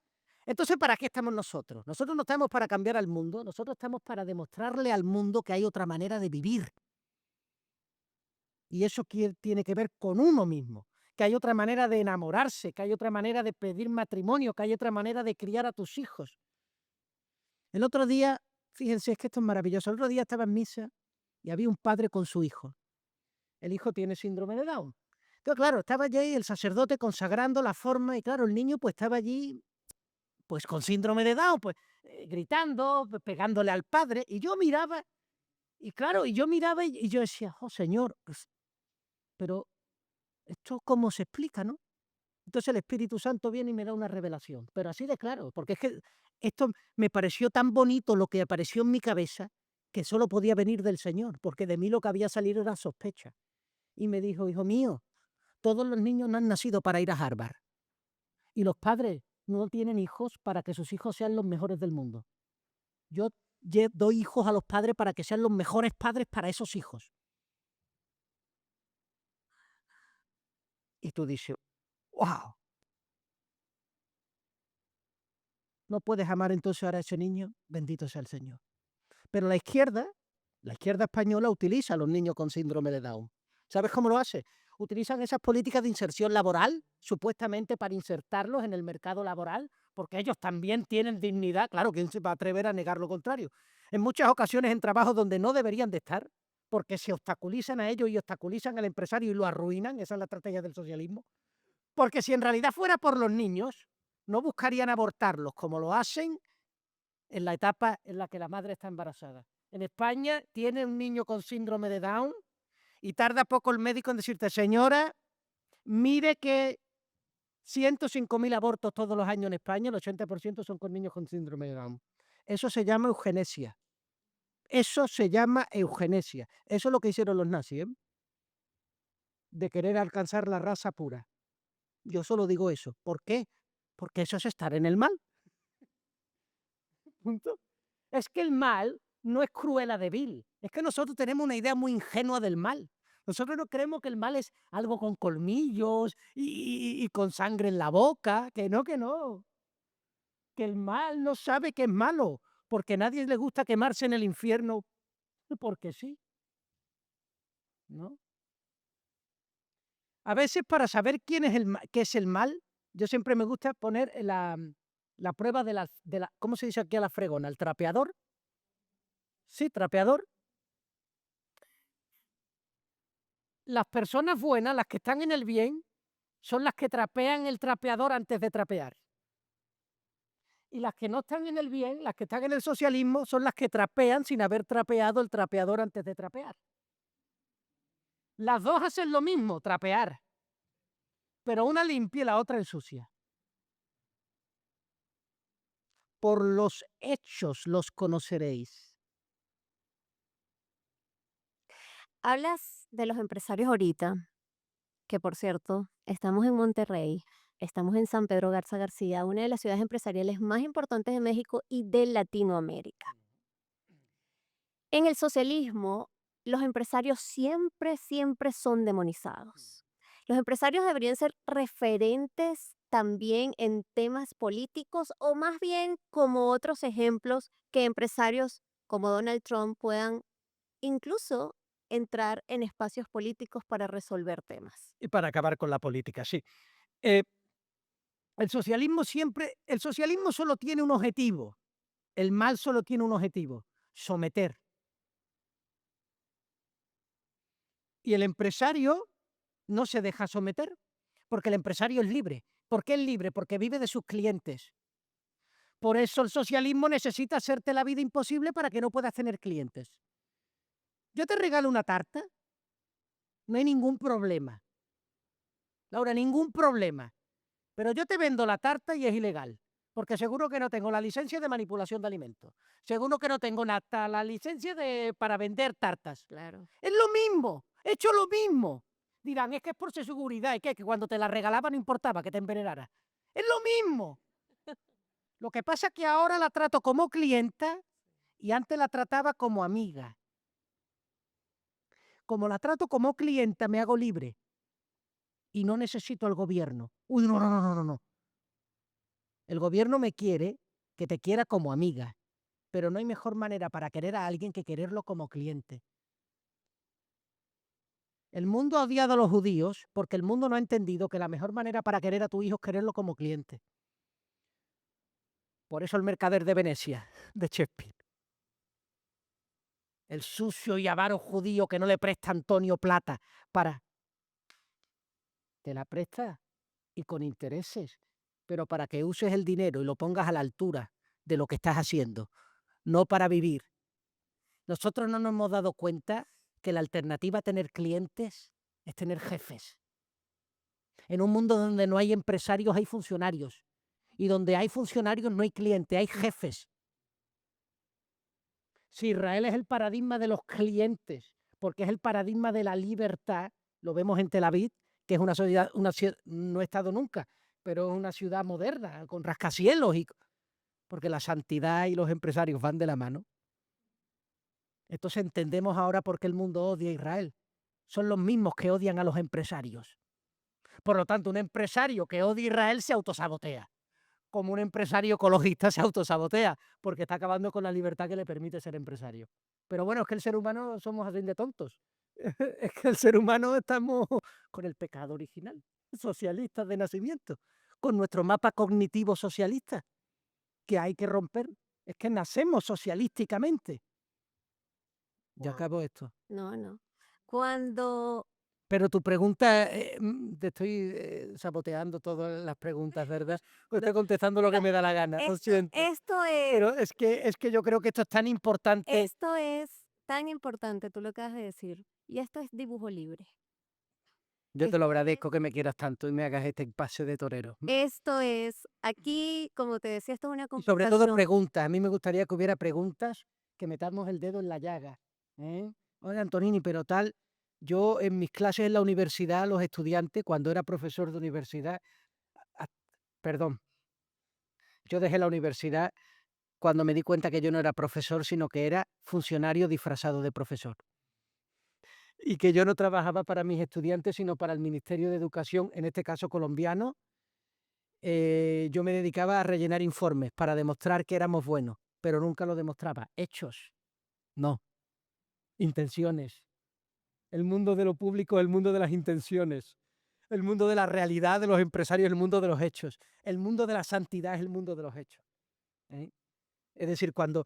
Entonces, ¿para qué estamos nosotros? Nosotros no estamos para cambiar al mundo, nosotros estamos para demostrarle al mundo que hay otra manera de vivir. Y eso tiene que ver con uno mismo, que hay otra manera de enamorarse, que hay otra manera de pedir matrimonio, que hay otra manera de criar a tus hijos. El otro día, fíjense, es que esto es maravilloso. El otro día estaba en misa y había un padre con su hijo. El hijo tiene síndrome de Down. Entonces, claro, estaba allí el sacerdote consagrando la forma y claro, el niño pues estaba allí pues con síndrome de Down, pues gritando, pegándole al padre y yo miraba y claro, y yo decía, oh Señor, pues, pero esto cómo se explica, ¿no? Entonces el Espíritu Santo viene y me da una revelación, pero así de claro, porque es que esto me pareció tan bonito lo que apareció en mi cabeza que solo podía venir del Señor, porque de mí lo que había salido era sospecha. Y me dijo, hijo mío, todos los niños no han nacido para ir a Harvard. Y los padres no tienen hijos para que sus hijos sean los mejores del mundo. Yo doy hijos a los padres para que sean los mejores padres para esos hijos. Y tú dices, wow. ¿No puedes amar entonces ahora a ese niño? Bendito sea el Señor. Pero la izquierda española utiliza a los niños con síndrome de Down. ¿Sabes cómo lo hace? utilizan esas políticas de inserción laboral, supuestamente para insertarlos en el mercado laboral, porque ellos también tienen dignidad. Claro, ¿quién se va a atrever a negar lo contrario? En muchas ocasiones en trabajos donde no deberían de estar, porque se obstaculizan a ellos y obstaculizan al empresario y lo arruinan. Esa es la estrategia del socialismo. Porque si en realidad fuera por los niños, no buscarían abortarlos como lo hacen en la etapa en la que la madre está embarazada. En España tiene un niño con síndrome de Down y tarda poco el médico en decirte, señora, mire que 105.000 abortos todos los años en España, el 80% son con niños con síndrome de Down. Eso se llama eugenesia. Eso se llama eugenesia. Eso es lo que hicieron los nazis, ¿eh? De querer alcanzar la raza pura. Yo solo digo eso. ¿Por qué? Porque eso es estar en el mal. Punto. Es que el mal no es Cruella de Vil. Es que nosotros tenemos una idea muy ingenua del mal. Nosotros no creemos que el mal es algo con colmillos y con sangre en la boca. Que no, que no. Que el mal no sabe que es malo. Porque a nadie le gusta quemarse en el infierno. Porque sí. ¿No? A veces para saber quién es qué es el mal, yo siempre me gusta poner la prueba de la, ¿cómo se dice aquí a la fregona? ¿El trapeador? Sí, trapeador. Las personas buenas, las que están en el bien, son las que trapean el trapeador antes de trapear. Y las que no están en el bien, las que están en el socialismo, son las que trapean sin haber trapeado el trapeador antes de trapear. Las dos hacen lo mismo, trapear. Pero una limpia y la otra ensucia. Por los hechos los conoceréis. Hablas de los empresarios ahorita, que por cierto, estamos en Monterrey, estamos en San Pedro Garza García, una de las ciudades empresariales más importantes de México y de Latinoamérica. En el socialismo, los empresarios siempre, siempre son demonizados. Los empresarios deberían ser referentes también en temas políticos o más bien como otros ejemplos que empresarios como Donald Trump puedan incluso entrar en espacios políticos para resolver temas. Y para acabar con la política, sí. El socialismo solo tiene un objetivo. El mal solo tiene un objetivo: someter. Y el empresario no se deja someter, porque el empresario es libre. ¿Por qué es libre? Porque vive de sus clientes. Por eso el socialismo necesita hacerte la vida imposible para que no puedas tener clientes. Yo te regalo una tarta, no hay ningún problema. Laura, ningún problema. Pero yo te vendo la tarta y es ilegal, porque seguro que no tengo la licencia de manipulación de alimentos. Seguro que no tengo hasta la licencia para vender tartas. Claro. Es lo mismo, he hecho lo mismo. Dirán, es que es por su seguridad, y que cuando te la regalaba no importaba que te envenenara. Es lo mismo. Lo que pasa es que ahora la trato como clienta y antes la trataba como amiga. Como la trato como clienta, me hago libre y no necesito al gobierno. Uy, no, no, no, no, no. El gobierno me quiere, que te quiera como amiga, pero no hay mejor manera para querer a alguien que quererlo como cliente. El mundo ha odiado a los judíos porque el mundo no ha entendido que la mejor manera para querer a tu hijo es quererlo como cliente. Por eso el mercader de Venecia, de Shakespeare. El sucio y avaro judío que no le presta a Antonio plata para... Te la presta y con intereses, pero para que uses el dinero y lo pongas a la altura de lo que estás haciendo, no para vivir. Nosotros no nos hemos dado cuenta que la alternativa a tener clientes es tener jefes. En un mundo donde no hay empresarios, hay funcionarios. Y donde hay funcionarios no hay clientes, hay jefes. Si Israel es el paradigma de los clientes, porque es el paradigma de la libertad, lo vemos en Tel Aviv, que es una ciudad, no he estado nunca, pero es una ciudad moderna, con rascacielos, porque la santidad y los empresarios van de la mano. Entonces entendemos ahora por qué el mundo odia a Israel. Son los mismos que odian a los empresarios. Por lo tanto, un empresario que odia a Israel se autosabotea, como un empresario ecologista se autosabotea, porque está acabando con la libertad que le permite ser empresario. Pero bueno, es que el ser humano somos así de tontos. Es que el ser humano estamos con el pecado original, socialistas de nacimiento, con nuestro mapa cognitivo socialista, que hay que romper. Es que nacemos socialísticamente. Ya Wow. acabo esto. No, no. Cuando Pero tu pregunta, te estoy saboteando todas las preguntas, ¿verdad? Pues estoy contestando lo que me da la gana, lo siento. esto es, Pero es que yo creo que esto es tan importante. esto es tan importante, tú lo acabas de decir, y esto es dibujo libre. Yo te Esto lo es, agradezco que me quieras tanto y me hagas este pase de torero. esto es, aquí, como te decía, esto es una Y sobre todo conversación. preguntas. A mí me gustaría que hubiera preguntas que metamos el dedo en la llaga. Oye, Antonini, pero tal, yo en mis clases en la universidad, los estudiantes, cuando era profesor de universidad, ah, perdón, yo dejé la universidad cuando me di cuenta que yo no era profesor, sino que era funcionario disfrazado de profesor. Y que yo no trabajaba para mis estudiantes, sino para el Ministerio de Educación, en este caso colombiano. Yo me dedicaba a rellenar informes para demostrar que éramos buenos, pero nunca lo demostraba. Hechos, no. Intenciones. El mundo de lo público es el mundo de las intenciones. El mundo de la realidad de los empresarios es el mundo de los hechos. El mundo de la santidad es el mundo de los hechos. ¿eh? Es decir, cuando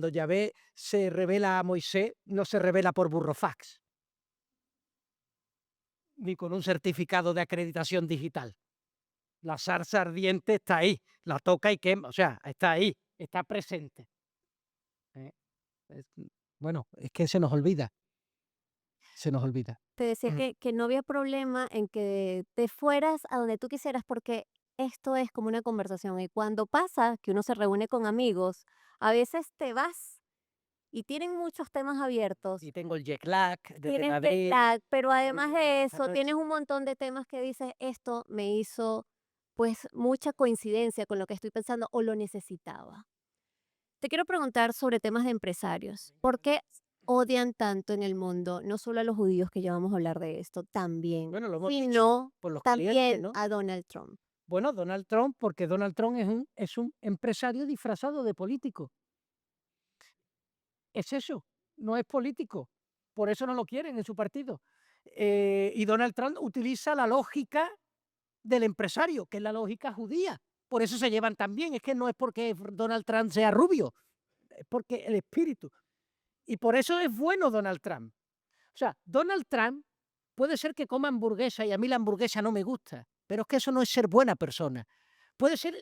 Yahvé se revela a Moisés, no se revela por burrofax, ni con un certificado de acreditación digital. La zarza ardiente está ahí, la toca y quema, o sea, está ahí, está presente. Es, bueno, es que se nos olvida, se nos olvida. Te decía Mm. que no había problema en que te fueras a donde tú quisieras porque esto es como una conversación y cuando pasa que uno se reúne con amigos, a veces te vas y tienen muchos temas abiertos. Y tengo el jet lag desde Tienes jet Madrid. lag, pero además de esta eso, noche. tienes un montón de temas que dices, esto me hizo pues mucha coincidencia con lo que estoy pensando o lo necesitaba. Te quiero preguntar sobre temas de empresarios. ¿Por qué odian tanto en el mundo, no solo a los judíos, que ya vamos a hablar de esto también, Bueno, lo hemos dicho, sino por los clientes, también ¿no? a Donald Trump? Bueno, Donald Trump, porque Donald Trump es un empresario disfrazado de político. Es eso, no es político. Por eso no lo quieren en su partido. Y Donald Trump utiliza la lógica del empresario, que es la lógica judía. Por eso se llevan tan bien. Es que no es porque Donald Trump sea rubio, es porque el espíritu. Y por eso es bueno Donald Trump. O sea, Donald Trump puede ser que coma hamburguesa y a mí la hamburguesa no me gusta, pero es que eso no es ser buena persona. Puede ser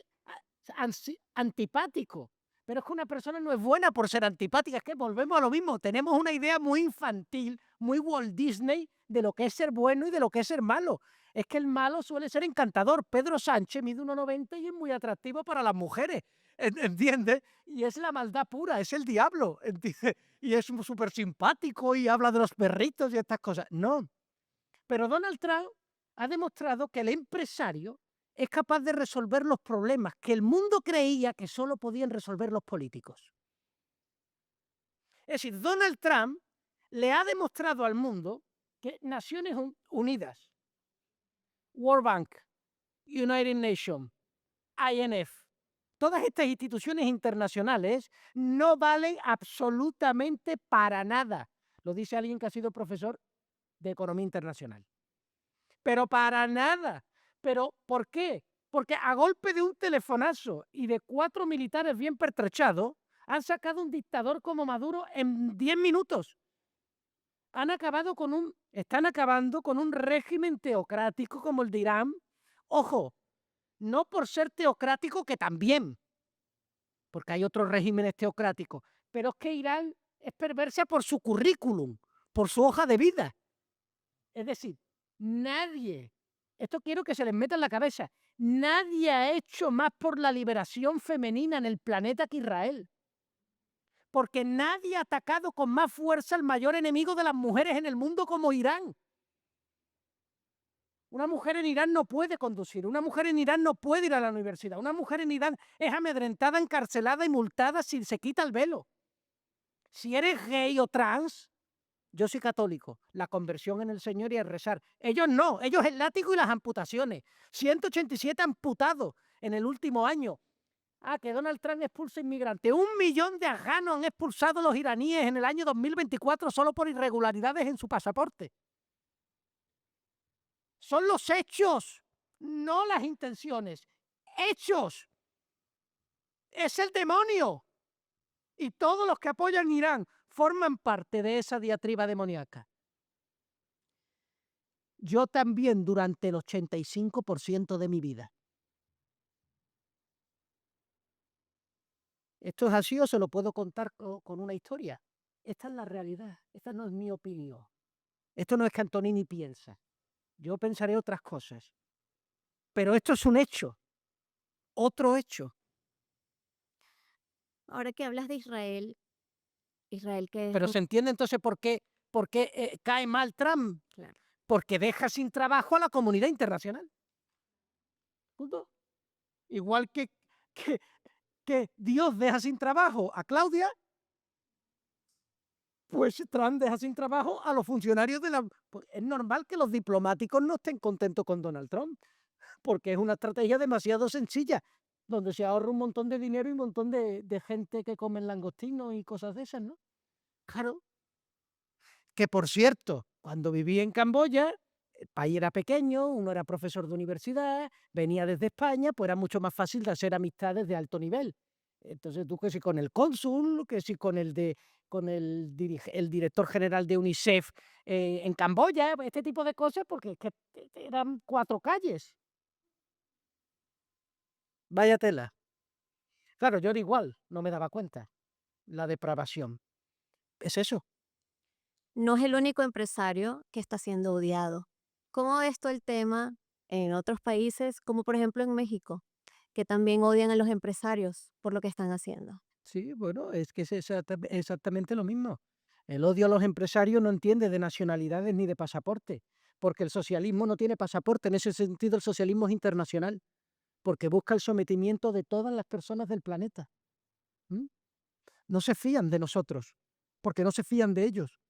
antipático, pero es que una persona no es buena por ser antipática. Es que volvemos a lo mismo. Tenemos una idea muy infantil, muy Walt Disney de lo que es ser bueno y de lo que es ser malo. Es que el malo suele ser encantador. Pedro Sánchez mide 1,90 y es muy atractivo para las mujeres. ¿Entiendes? Y es la maldad pura, es el diablo. ¿Entiendes? Y es súper simpático y habla de los perritos y estas cosas. No. Pero Donald Trump ha demostrado que el empresario es capaz de resolver los problemas que el mundo creía que solo podían resolver los políticos. Es decir, Donald Trump le ha demostrado al mundo que Naciones Unidas, World Bank, United Nations, INF, todas estas instituciones internacionales no valen absolutamente para nada. Lo dice alguien que ha sido profesor de economía internacional. Pero para nada. ¿Pero por qué? Porque a golpe de un telefonazo y de 4 militares bien pertrechados, han sacado un dictador como Maduro en 10 minutos. Están acabando con un régimen teocrático como el de Irán. Ojo, no por ser teocrático, que también, porque hay otros regímenes teocráticos, pero es que Irán es perversa por su currículum, por su hoja de vida. Es decir, nadie, esto quiero que se les meta en la cabeza, nadie ha hecho más por la liberación femenina en el planeta que Israel. Porque nadie ha atacado con más fuerza al mayor enemigo de las mujeres en el mundo como Irán. Una mujer en Irán no puede conducir, una mujer en Irán no puede ir a la universidad, una mujer en Irán es amedrentada, encarcelada y multada si se quita el velo. Si eres gay o trans, yo soy católico, la conversión en el Señor y el rezar. Ellos no, ellos el látigo y las amputaciones. 187 amputados en el último año. Que Donald Trump expulsa inmigrantes. 1 millón de afganos han expulsado los iraníes en el año 2024 solo por irregularidades en su pasaporte. Son los hechos, no las intenciones. Hechos. Es el demonio. Y todos los que apoyan Irán forman parte de esa diatriba demoníaca. Yo también durante el 85% de mi vida. ¿Esto es así o se lo puedo contar con una historia? Esta es la realidad, esta no es mi opinión. Esto no es que Antonini piensa. Yo pensaré otras cosas. Pero esto es un hecho, otro hecho. Ahora que hablas de Israel que es Pero se entiende entonces por qué cae mal Trump. claro. Porque deja sin trabajo a la comunidad internacional. Punto. Igual que Dios deja sin trabajo a Claudia, pues Trump deja sin trabajo a los funcionarios de la... Pues es normal que los diplomáticos no estén contentos con Donald Trump, porque es una estrategia demasiado sencilla, donde se ahorra un montón de dinero y un montón de gente que come langostinos y cosas de esas, ¿no? Claro. Que por cierto, cuando viví en Camboya, el país era pequeño, uno era profesor de universidad, venía desde España, pues era mucho más fácil de hacer amistades de alto nivel. Entonces tú que si con el cónsul, que si con el director general de UNICEF en Camboya, este tipo de cosas, porque es que eran 4 calles. Vaya tela. Claro, yo era igual, no me daba cuenta. La depravación. Es eso. No es el único empresario que está siendo odiado. ¿Cómo ves tú el tema en otros países, como por ejemplo en México, que también odian a los empresarios por lo que están haciendo? Sí, bueno, es que es exactamente lo mismo. El odio a los empresarios no entiende de nacionalidades ni de pasaporte, porque el socialismo no tiene pasaporte. En ese sentido, el socialismo es internacional, porque busca el sometimiento de todas las personas del planeta. ¿Mm? No se fían de nosotros, porque no se fían de ellos.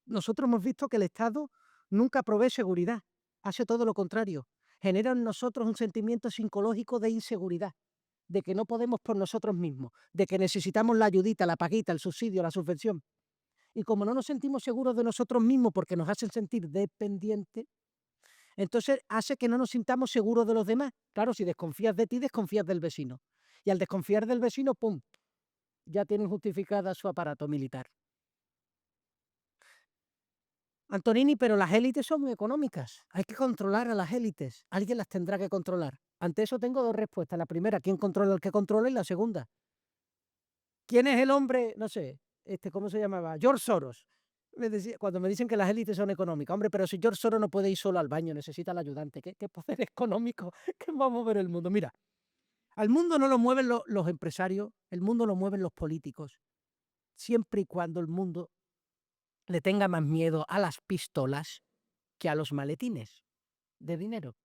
Nosotros hemos visto que el Estado nunca provee seguridad, hace todo lo contrario. Genera en nosotros un sentimiento psicológico de inseguridad, de que no podemos por nosotros mismos, de que necesitamos la ayudita, la paguita, el subsidio, la subvención. Y como no nos sentimos seguros de nosotros mismos porque nos hacen sentir dependientes, entonces hace que no nos sintamos seguros de los demás. Claro, si desconfías de ti, desconfías del vecino. Y al desconfiar del vecino, ¡pum!, ya tienen justificada su aparato militar. Antonini, pero las élites son muy económicas. Hay que controlar a las élites. Alguien las tendrá que controlar. Ante eso tengo 2 respuestas. La primera, ¿quién controla al que controla? Y la segunda, ¿quién es el hombre? No sé, ¿cómo se llamaba? George Soros. Cuando me dicen que las élites son económicas, hombre, pero si George Soros no puede ir solo al baño, necesita al ayudante. ¿Qué poder económico que va a mover el mundo? Mira, al mundo no lo mueven los empresarios, el mundo lo mueven los políticos. Siempre y cuando el mundo le tenga más miedo a las pistolas que a los maletines de dinero.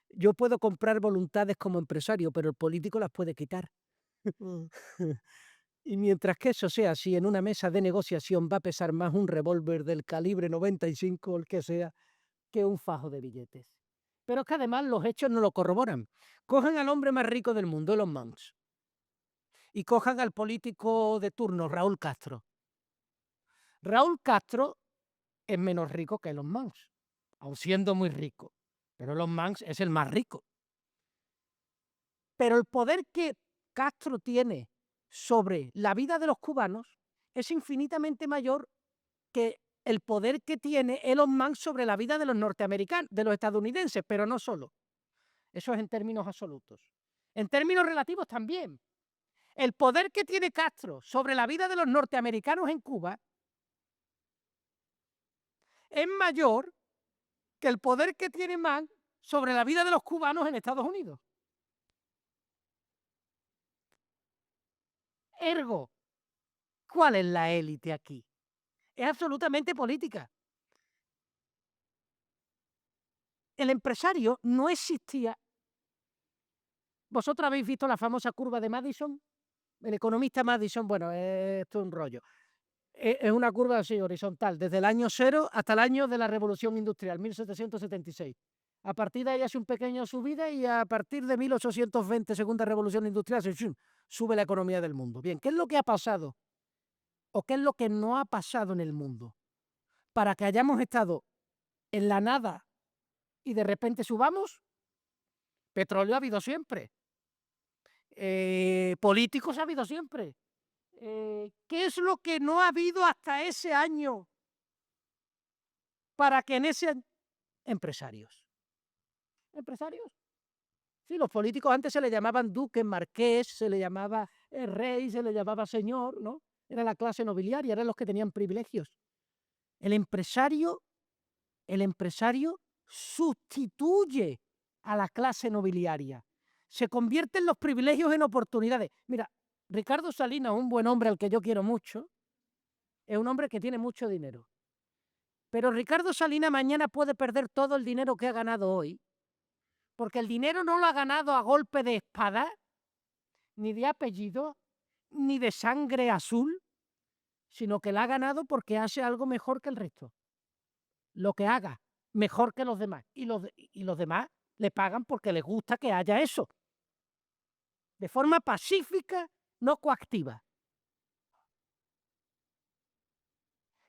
Yo puedo comprar voluntades como empresario, pero el político las puede quitar. Mm. Y mientras que eso sea así, en una mesa de negociación va a pesar más un revólver del calibre 95, el que sea, que un fajo de billetes. Pero es que además los hechos no lo corroboran. Cojan al hombre más rico del mundo, Elon Musk, y cojan al político de turno, Raúl Castro. Raúl Castro es menos rico que Elon Musk, aun siendo muy rico. Pero Elon Musk es el más rico. Pero el poder que Castro tiene sobre la vida de los cubanos es infinitamente mayor que el poder que tiene Elon Musk sobre la vida de los norteamericanos, de los estadounidenses, pero no solo. Eso es en términos absolutos. En términos relativos también. El poder que tiene Castro sobre la vida de los norteamericanos en Cuba es mayor que el poder que tiene Musk sobre la vida de los cubanos en Estados Unidos. Ergo, ¿cuál es la élite aquí? Es absolutamente política. El empresario no existía. ¿Vosotros habéis visto la famosa curva de Madison? El economista Madison, bueno, esto es un rollo. Es una curva así, horizontal, desde el año 0 hasta el año de la Revolución Industrial, 1776. A partir de ahí hace un pequeño subida y a partir de 1820, segunda revolución industrial, sube la economía del mundo. Bien, ¿qué es lo que ha pasado? ¿O qué es lo que no ha pasado en el mundo? Para que hayamos estado en la nada y de repente subamos, petróleo ha habido siempre. Políticos ha habido siempre. ¿Qué es lo que no ha habido hasta ese año para que en ese... Empresarios. ¿Empresarios? Sí, los políticos antes se le llamaban duque, marqués, se le llamaba rey, se le llamaba señor, ¿no? Era la clase nobiliaria, eran los que tenían privilegios. El empresario sustituye a la clase nobiliaria. Se convierte en los privilegios en oportunidades. Mira, Ricardo Salinas, un buen hombre al que yo quiero mucho, es un hombre que tiene mucho dinero. Pero Ricardo Salinas mañana puede perder todo el dinero que ha ganado hoy, porque el dinero no lo ha ganado a golpe de espada, ni de apellido, ni de sangre azul, sino que lo ha ganado porque hace algo mejor que el resto. Lo que haga mejor que los demás. Y los demás le pagan porque les gusta que haya eso. De forma pacífica, no coactiva.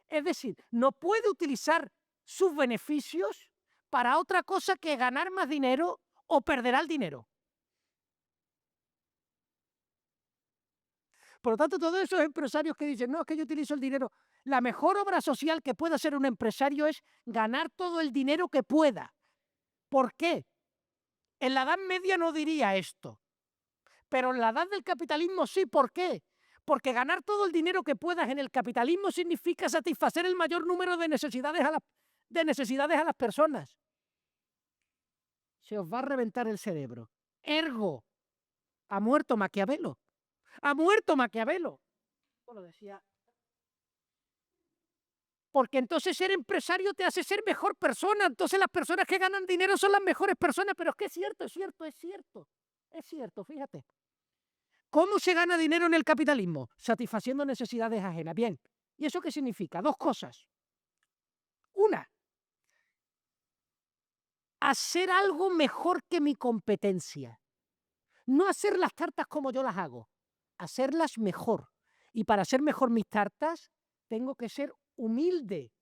Es decir, no puede utilizar sus beneficios para otra cosa que ganar más dinero o perderá el dinero. Por lo tanto, todos esos empresarios que dicen, no, es que yo utilizo el dinero, la mejor obra social que puede hacer un empresario es ganar todo el dinero que pueda. ¿Por qué? En la Edad Media no diría esto, pero en la Edad del Capitalismo sí. ¿Por qué? Porque ganar todo el dinero que puedas en el capitalismo significa satisfacer el mayor número de necesidades a las personas. Se os va a reventar el cerebro. Ergo, ha muerto Maquiavelo. Ha muerto Maquiavelo. Lo decía. Porque entonces ser empresario te hace ser mejor persona. Entonces las personas que ganan dinero son las mejores personas. Pero es que es cierto. Es cierto, fíjate. ¿Cómo se gana dinero en el capitalismo? Satisfaciendo necesidades ajenas. Bien, ¿y eso qué significa? Dos cosas. Una, hacer algo mejor que mi competencia. No hacer las tartas como yo las hago, hacerlas mejor. Y para hacer mejor mis tartas, tengo que ser humilde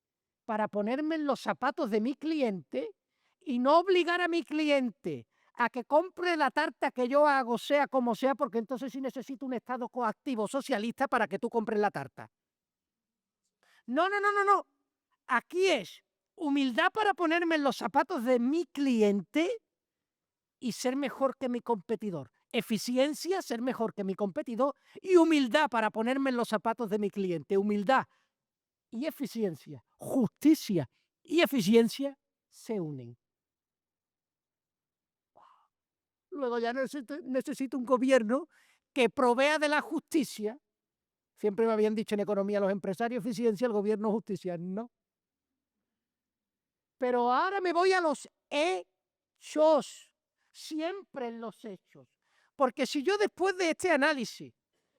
para ponerme en los zapatos de mi cliente y no obligar a mi cliente a que compre la tarta que yo hago, sea como sea, porque entonces sí necesito un Estado coactivo socialista para que tú compres la tarta. No. Aquí es humildad para ponerme en los zapatos de mi cliente y ser mejor que mi competidor. Eficiencia, ser mejor que mi competidor, y humildad para ponerme en los zapatos de mi cliente. Humildad y eficiencia, justicia y eficiencia se unen. Luego ya necesito un gobierno que provea de la justicia. Siempre me habían dicho en economía los empresarios eficiencia, el gobierno justicia. No. Pero ahora me voy a los hechos. Siempre en los hechos. Porque si yo después de este análisis,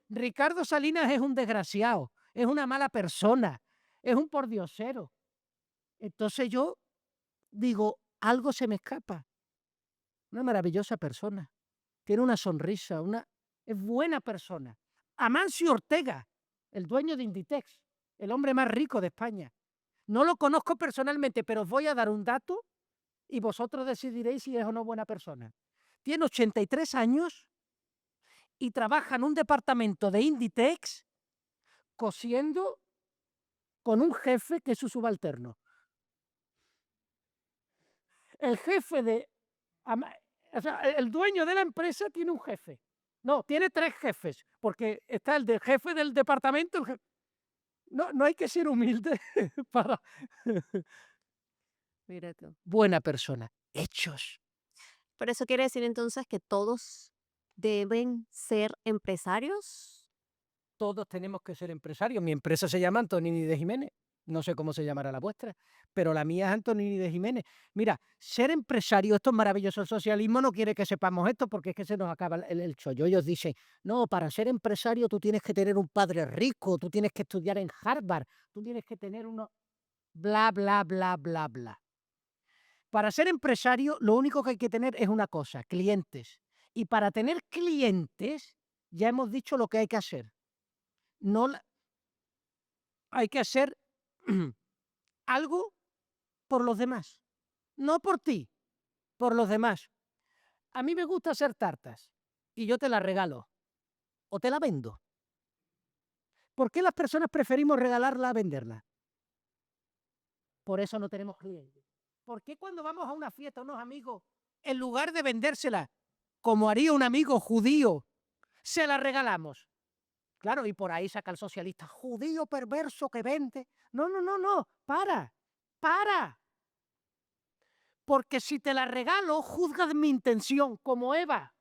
Ricardo Salinas es un desgraciado, es una mala persona, es un pordiosero, entonces yo digo, algo se me escapa. Una maravillosa persona, tiene una sonrisa, es buena persona. Amancio Ortega, el dueño de Inditex, el hombre más rico de España. No lo conozco personalmente, pero os voy a dar un dato y vosotros decidiréis si es o no buena persona. Tiene 83 años y trabaja en un departamento de Inditex cosiendo con un jefe que es su subalterno. El jefe el dueño de la empresa tiene un jefe. No, tiene 3 jefes, porque está el jefe del departamento. No hay que ser humilde para... Mira tú. Buena persona. Hechos. Pero eso quiere decir entonces que todos deben ser empresarios. Todos tenemos que ser empresarios. Mi empresa se llama Antonini de Jiménez. No sé cómo se llamará la vuestra, pero la mía es Antonini de Jiménez. Mira, ser empresario, esto es maravilloso. El socialismo no quiere que sepamos esto porque es que se nos acaba el chollo. Ellos dicen, no, para ser empresario tú tienes que tener un padre rico, tú tienes que estudiar en Harvard, tú tienes que tener uno... Bla, bla, bla, bla, bla. Para ser empresario, lo único que hay que tener es una cosa, clientes. Y para tener clientes, ya hemos dicho lo que hay que hacer. No hay que hacer algo por los demás. No por ti, por los demás. A mí me gusta hacer tartas y yo te las regalo o te la vendo. ¿Por qué las personas preferimos regalarla a venderla? Por eso no tenemos clientes. ¿Por qué cuando vamos a una fiesta, unos amigos, en lugar de vendérsela, como haría un amigo judío, se la regalamos? Claro, y por ahí saca el socialista, judío perverso que vende. No, no, no, no, para. Porque si te la regalo, juzgas mi intención, como Eva.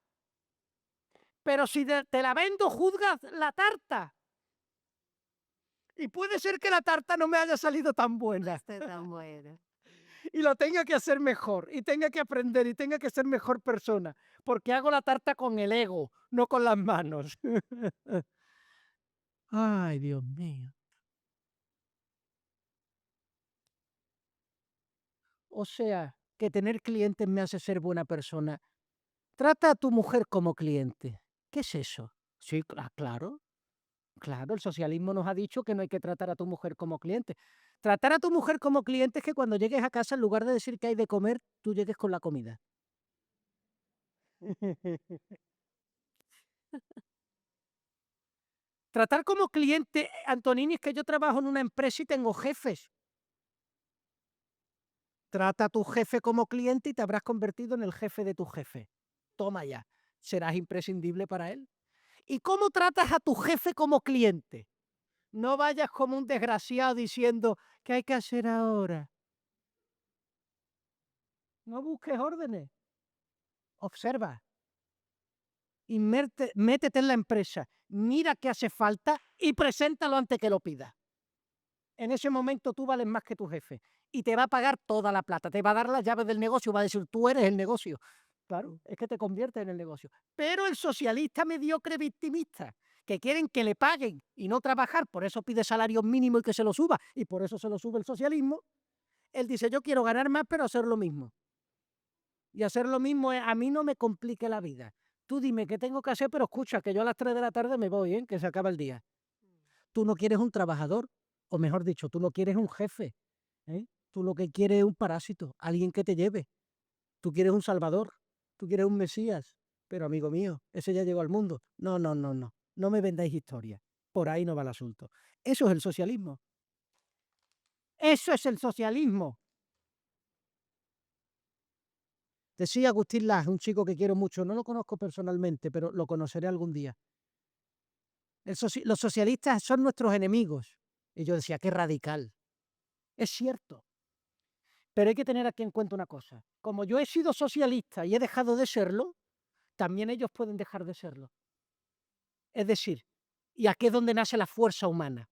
Pero si te la vendo, juzgas la tarta. Y puede ser que la tarta no me haya salido tan buena. Está tan buena. Y lo tenga que hacer mejor, y tenga que aprender, y tenga que ser mejor persona. Porque hago la tarta con el ego, no con las manos. Ay, Dios mío. O sea, que tener clientes me hace ser buena persona. Trata a tu mujer como cliente. ¿Qué es eso? Sí, claro. Claro, el socialismo nos ha dicho que no hay que tratar a tu mujer como cliente. Tratar a tu mujer como cliente es que cuando llegues a casa, en lugar de decir que hay de comer, tú llegues con la comida. Tratar como cliente, Antonini, es que yo trabajo en una empresa y tengo jefes. Trata a tu jefe como cliente y te habrás convertido en el jefe de tu jefe. Toma ya, serás imprescindible para él. ¿Y cómo tratas a tu jefe como cliente? No vayas como un desgraciado diciendo, ¿qué hay que hacer ahora? No busques órdenes. Observa. Y métete en la empresa. Mira qué hace falta y preséntalo antes que lo pida. En ese momento tú vales más que tu jefe y te va a pagar toda la plata. Te va a dar las llaves del negocio, va a decir, tú eres el negocio. Claro, es que te conviertes en el negocio. Pero el socialista mediocre victimista, que quieren que le paguen y no trabajar, por eso pide salario mínimo y que se lo suba, y por eso se lo sube el socialismo, él dice, yo quiero ganar más, pero hacer lo mismo. Y hacer lo mismo es, a mí no me complique la vida. Tú dime qué tengo que hacer, pero escucha, que yo a las 3 de la tarde me voy, que se acaba el día. Tú no quieres un trabajador, o mejor dicho, tú no quieres un jefe. Tú lo que quieres es un parásito, alguien que te lleve. Tú quieres un salvador, tú quieres un mesías. Pero amigo mío, ese ya llegó al mundo. No, no, no, no. No me vendáis historia. Por ahí no va el asunto. Eso es el socialismo. Eso es el socialismo. Decía Agustín Laje, un chico que quiero mucho, no lo conozco personalmente, pero lo conoceré algún día. Los socialistas son nuestros enemigos. Y yo decía, qué radical. Es cierto. Pero hay que tener aquí en cuenta una cosa. Como yo he sido socialista y he dejado de serlo, también ellos pueden dejar de serlo. Es decir, y aquí es donde nace la fuerza humana.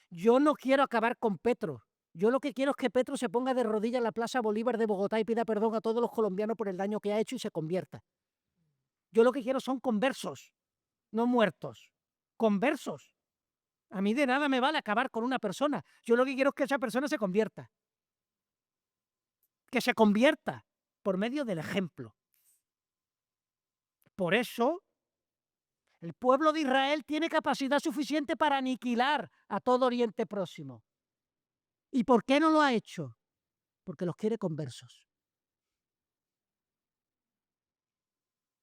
Yo no quiero acabar con Petro. Yo lo que quiero es que Petro se ponga de rodillas en la Plaza Bolívar de Bogotá y pida perdón a todos los colombianos por el daño que ha hecho y se convierta. Yo lo que quiero son conversos, no muertos. Conversos. A mí de nada me vale acabar con una persona. Yo lo que quiero es que esa persona se convierta. Que se convierta por medio del ejemplo. Por eso, el pueblo de Israel tiene capacidad suficiente para aniquilar a todo Oriente Próximo. ¿Y por qué no lo ha hecho? Porque los quiere conversos.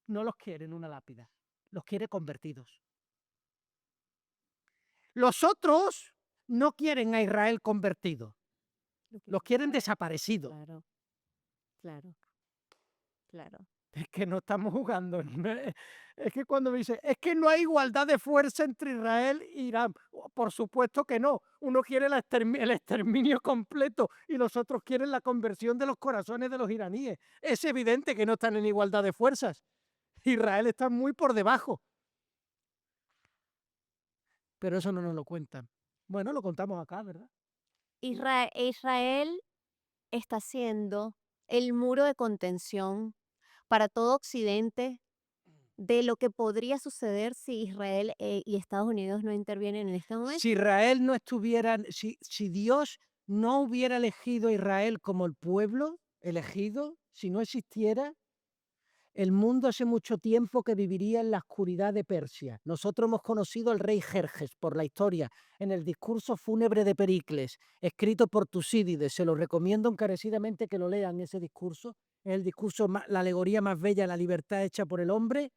No los quiere en una lápida, los quiere convertidos. Los otros no quieren a Israel convertido, los quieren desaparecido. Claro, claro, claro. Es que no estamos jugando. Es que cuando me dice, es que no hay igualdad de fuerza entre Israel e Irán. Por supuesto que no. Uno quiere el exterminio completo y los otros quieren la conversión de los corazones de los iraníes. Es evidente que no están en igualdad de fuerzas. Israel está muy por debajo. Pero eso no nos lo cuentan. Bueno, lo contamos acá, ¿verdad? Israel está siendo el muro de contención para todo Occidente de lo que podría suceder si Israel y Estados Unidos no intervienen en este momento. Si Israel no estuviera, si Dios no hubiera elegido a Israel como el pueblo, elegido, si no existiera, el mundo hace mucho tiempo que viviría en la oscuridad de Persia. Nosotros hemos conocido al rey Jerjes por la historia, en el discurso fúnebre de Pericles, escrito por Tucídides. Se lo recomiendo encarecidamente que lo lean, ese discurso. Es el discurso, la alegoría más bella, la libertad hecha por el hombre,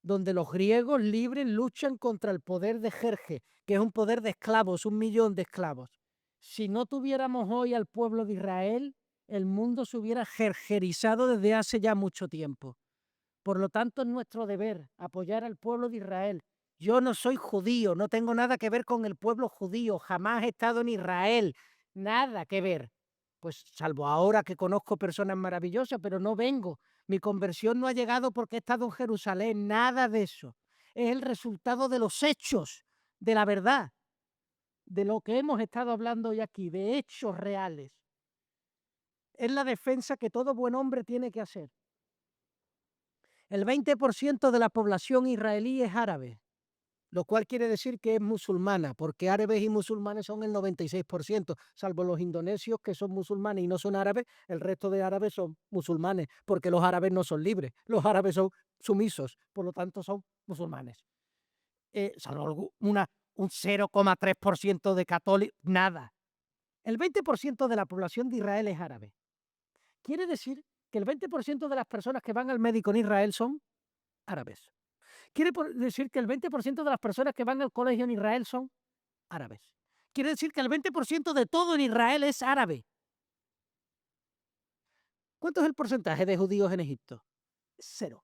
donde los griegos libres luchan contra el poder de Jerjes, que es un poder de esclavos, 1.000.000 de esclavos. Si no tuviéramos hoy al pueblo de Israel, el mundo se hubiera jerjerizado desde hace ya mucho tiempo. Por lo tanto, es nuestro deber apoyar al pueblo de Israel. Yo no soy judío, no tengo nada que ver con el pueblo judío, jamás he estado en Israel, nada que ver. Pues salvo ahora que conozco personas maravillosas, pero no vengo. Mi conversión no ha llegado porque he estado en Jerusalén, nada de eso. Es el resultado de los hechos, de la verdad, de lo que hemos estado hablando hoy aquí, de hechos reales. Es la defensa que todo buen hombre tiene que hacer. El 20% de la población israelí es árabe, lo cual quiere decir que es musulmana, porque árabes y musulmanes son el 96%, salvo los indonesios que son musulmanes y no son árabes, el resto de árabes son musulmanes, porque los árabes no son libres, los árabes son sumisos, por lo tanto son musulmanes. Salvo un 0,3% de católicos, nada. El 20% de la población de Israel es árabe. Quiere decir que el 20% de las personas que van al médico en Israel son árabes. Quiere decir que el 20% de las personas que van al colegio en Israel son árabes. Quiere decir que el 20% de todo en Israel es árabe. ¿Cuánto es el porcentaje de judíos en Egipto? 0.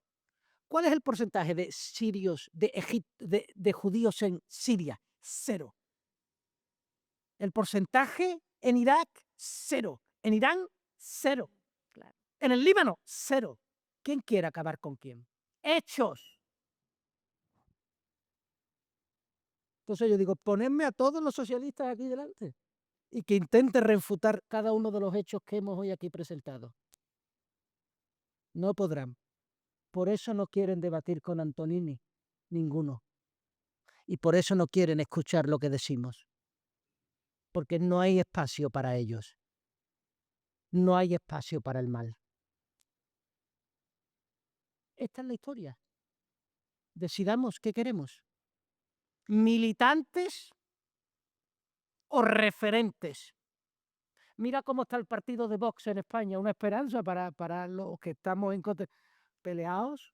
¿Cuál es el porcentaje de sirios, de judíos en Siria? 0. El porcentaje en Irak, 0. En Irán, 0. Claro. En el Líbano, 0. ¿Quién quiere acabar con quién? Hechos. Entonces yo digo, ponedme a todos los socialistas aquí delante y que intenten refutar cada uno de los hechos que hemos hoy aquí presentado. No podrán. Por eso no quieren debatir con Antonini, ninguno. Y por eso no quieren escuchar lo que decimos. Porque no hay espacio para ellos. No hay espacio para el mal. Esta es la historia. Decidamos qué queremos. ¿Militantes o referentes? Mira cómo está el partido de Vox en España, una esperanza para los que estamos en contra. Peleados.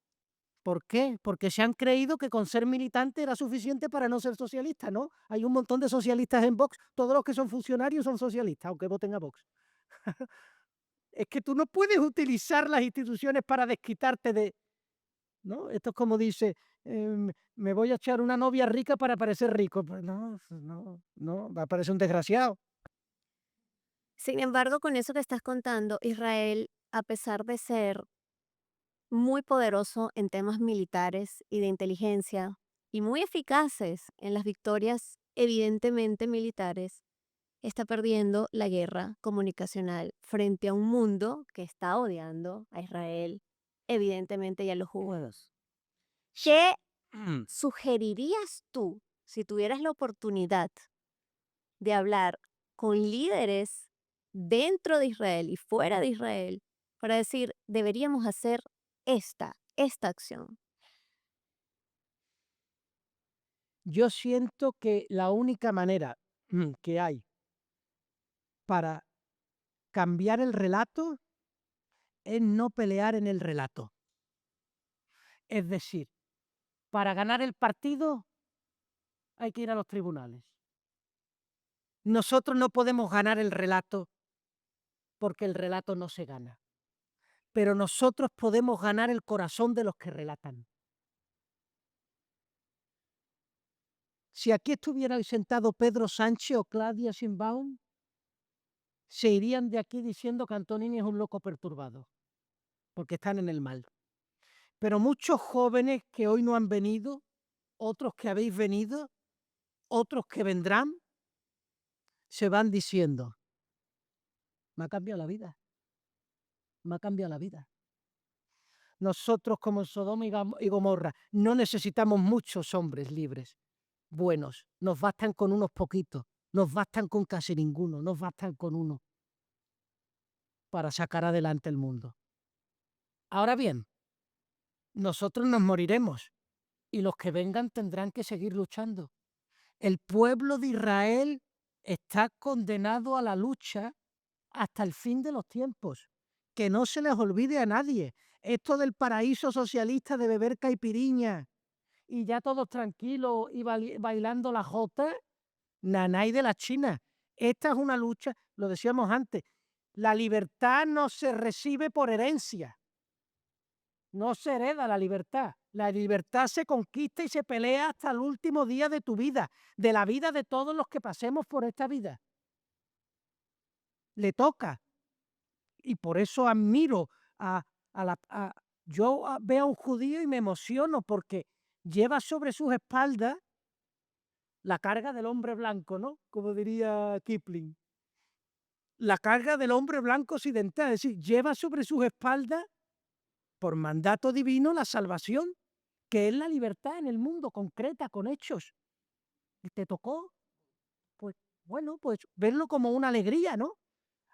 ¿Por qué? Porque se han creído que con ser militante era suficiente para no ser socialista, ¿no? Hay un montón de socialistas en Vox, todos los que son funcionarios son socialistas, aunque voten a Vox. Es que tú no puedes utilizar las instituciones para desquitarte de... ¿no? Esto es como dice, me voy a echar una novia rica para parecer rico. Pues no, va a parecer un desgraciado. Sin embargo, con eso que estás contando, Israel, a pesar de ser muy poderoso en temas militares y de inteligencia y muy eficaces en las victorias evidentemente militares, está perdiendo la guerra comunicacional frente a un mundo que está odiando a Israel, evidentemente, y a los judíos. ¿Qué sugerirías tú si tuvieras la oportunidad de hablar con líderes dentro de Israel y fuera de Israel para decir, deberíamos hacer esta acción? Yo siento que la única manera que hay para cambiar el relato es no pelear en el relato. Es decir, para ganar el partido hay que ir a los tribunales. Nosotros no podemos ganar el relato porque el relato no se gana. Pero nosotros podemos ganar el corazón de los que relatan. Si aquí estuviera hoy sentado Pedro Sánchez o Claudia Sheinbaum, se irían de aquí diciendo que Antonini es un loco perturbado, porque están en el mal. Pero muchos jóvenes que hoy no han venido, otros que habéis venido, otros que vendrán, se van diciendo, me ha cambiado la vida, me ha cambiado la vida. Nosotros como Sodoma y Gomorra no necesitamos muchos hombres libres, buenos, nos bastan con unos poquitos, nos bastan con casi ninguno, nos bastan con uno. para sacar adelante el mundo. Ahora bien, nosotros nos moriremos y los que vengan tendrán que seguir luchando. El pueblo de Israel está condenado a la lucha hasta el fin de los tiempos. Que no se les olvide a nadie. Esto del paraíso socialista de beber caipiriña y ya todos tranquilos y bailando la jota, nanay de la China. Esta es una lucha, lo decíamos antes, la libertad no se recibe por herencia. No se hereda la libertad. La libertad se conquista y se pelea hasta el último día de tu vida, de la vida de todos los que pasemos por esta vida. Le toca. Y por eso admiro yo veo a un judío y me emociono porque lleva sobre sus espaldas la carga del hombre blanco, ¿no? Como diría Kipling. La carga del hombre blanco occidental, es decir, lleva sobre sus espaldas, por mandato divino, la salvación, que es la libertad en el mundo, concreta, con hechos. Y te tocó, pues, bueno, pues verlo como una alegría, ¿no?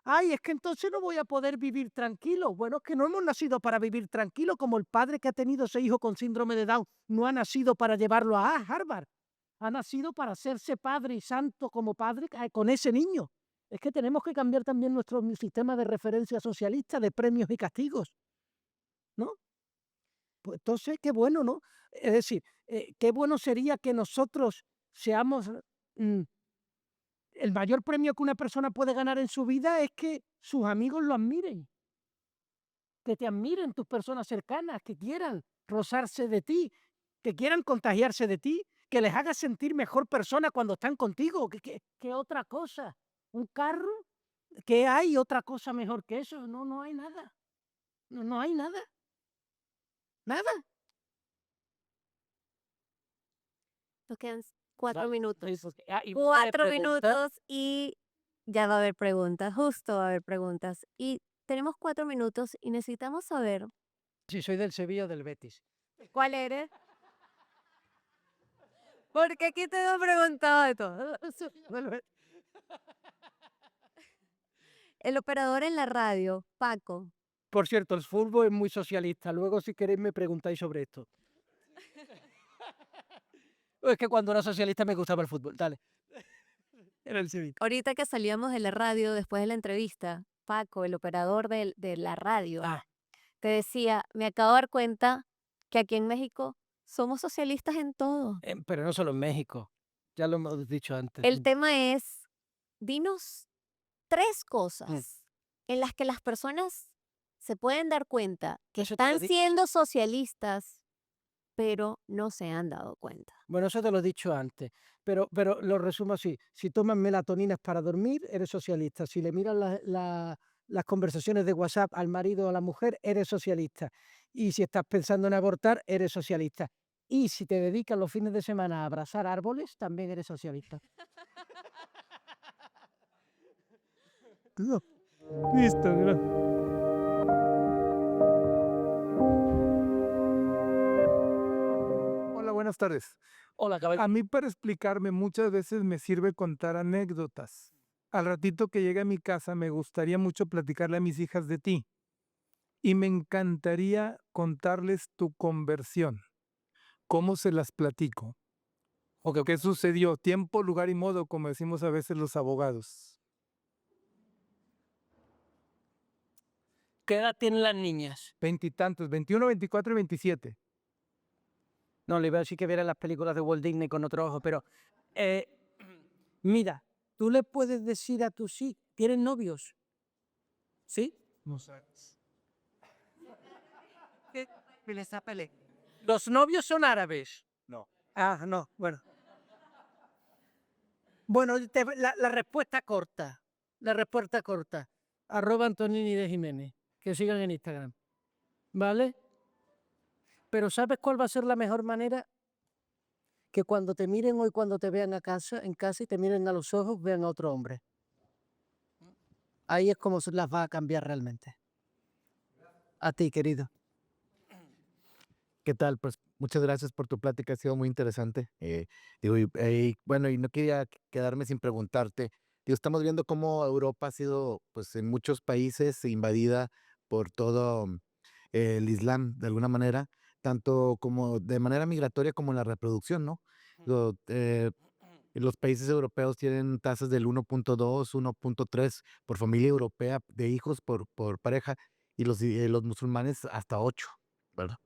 Ay, es que entonces no voy a poder vivir tranquilo. Bueno, es que no hemos nacido para vivir tranquilo, como el padre que ha tenido ese hijo con síndrome de Down no ha nacido para llevarlo a Harvard. Ha nacido para hacerse padre y santo como padre con ese niño. Es que tenemos que cambiar también nuestro sistema de referencia socialista de premios y castigos, ¿no? Pues entonces, qué bueno, ¿no? Es decir, qué bueno sería que nosotros seamos... el mayor premio que una persona puede ganar en su vida es que sus amigos lo admiren, que te admiren tus personas cercanas, que quieran rozarse de ti, que quieran contagiarse de ti, que les hagas sentir mejor persona cuando están contigo. ¿Qué otra cosa? ¿Un carro? ¿Qué hay otra cosa mejor que eso? No, no hay nada. No, no hay nada. Nada. Nos quedan 4 minutos. Y 4 minutos y ya va a haber preguntas, justo va a haber preguntas. Y tenemos 4 minutos y necesitamos saber, Si soy del Sevilla o del Betis. ¿cuál eres? Porque aquí te he preguntado de todo. El operador en la radio, Paco. Por cierto, el fútbol es muy socialista. Luego, si queréis, me preguntáis sobre esto. Es que cuando era socialista me gustaba el fútbol. Dale. Era el Sevilla. Ahorita que salíamos de la radio después de la entrevista, Paco, el operador de la radio, te decía, me acabo de dar cuenta que aquí en México somos socialistas en todo. Pero no solo en México. Ya lo hemos dicho antes. El tema es, dinos 3 cosas en las que las personas se pueden dar cuenta que Eso te lo están siendo socialistas, pero no se han dado cuenta. Bueno, eso te lo he dicho antes, pero lo resumo así. Si tomas melatoninas para dormir, eres socialista. Si le miras las conversaciones de WhatsApp al marido o a la mujer, eres socialista. Y si estás pensando en abortar, eres socialista. Y si te dedicas los fines de semana a abrazar árboles, también eres socialista. Listo, gracias. Hola, buenas tardes. Hola, caballero. A mí para explicarme muchas veces me sirve contar anécdotas. Al ratito que llegue a mi casa me gustaría mucho platicarle a mis hijas de ti. Y me encantaría contarles tu conversión. ¿Cómo se las platico? ¿O qué sucedió? Tiempo, lugar y modo, como decimos a veces los abogados. ¿Qué edad tienen las niñas? 20 y tantos, 21, 24 y 27. No, le iba a decir que viera las películas de Walt Disney con otro ojo, pero mira, tú le puedes decir a tus hijos, ¿tienes novios? ¿Sí? No sé. ¿Los novios son árabes? No. Ah, no, bueno. Bueno, la respuesta corta. La respuesta corta. @Antonini de Jiménez. Que sigan en Instagram. ¿Vale? Pero ¿sabes cuál va a ser la mejor manera? Que cuando te miren hoy, cuando te vean en casa y te miren a los ojos, vean a otro hombre. Ahí es como se las va a cambiar realmente. A ti, querido. ¿Qué tal? Pues muchas gracias por tu plática, ha sido muy interesante. Bueno, y no quería quedarme sin preguntarte, Digo, estamos viendo cómo Europa ha sido, pues, en muchos países invadida por todo el Islam, de alguna manera, tanto como de manera migratoria como en la reproducción, ¿no? Los países europeos tienen tasas del 1.2, 1.3 por familia europea de hijos por pareja, y los musulmanes hasta 8, ¿verdad?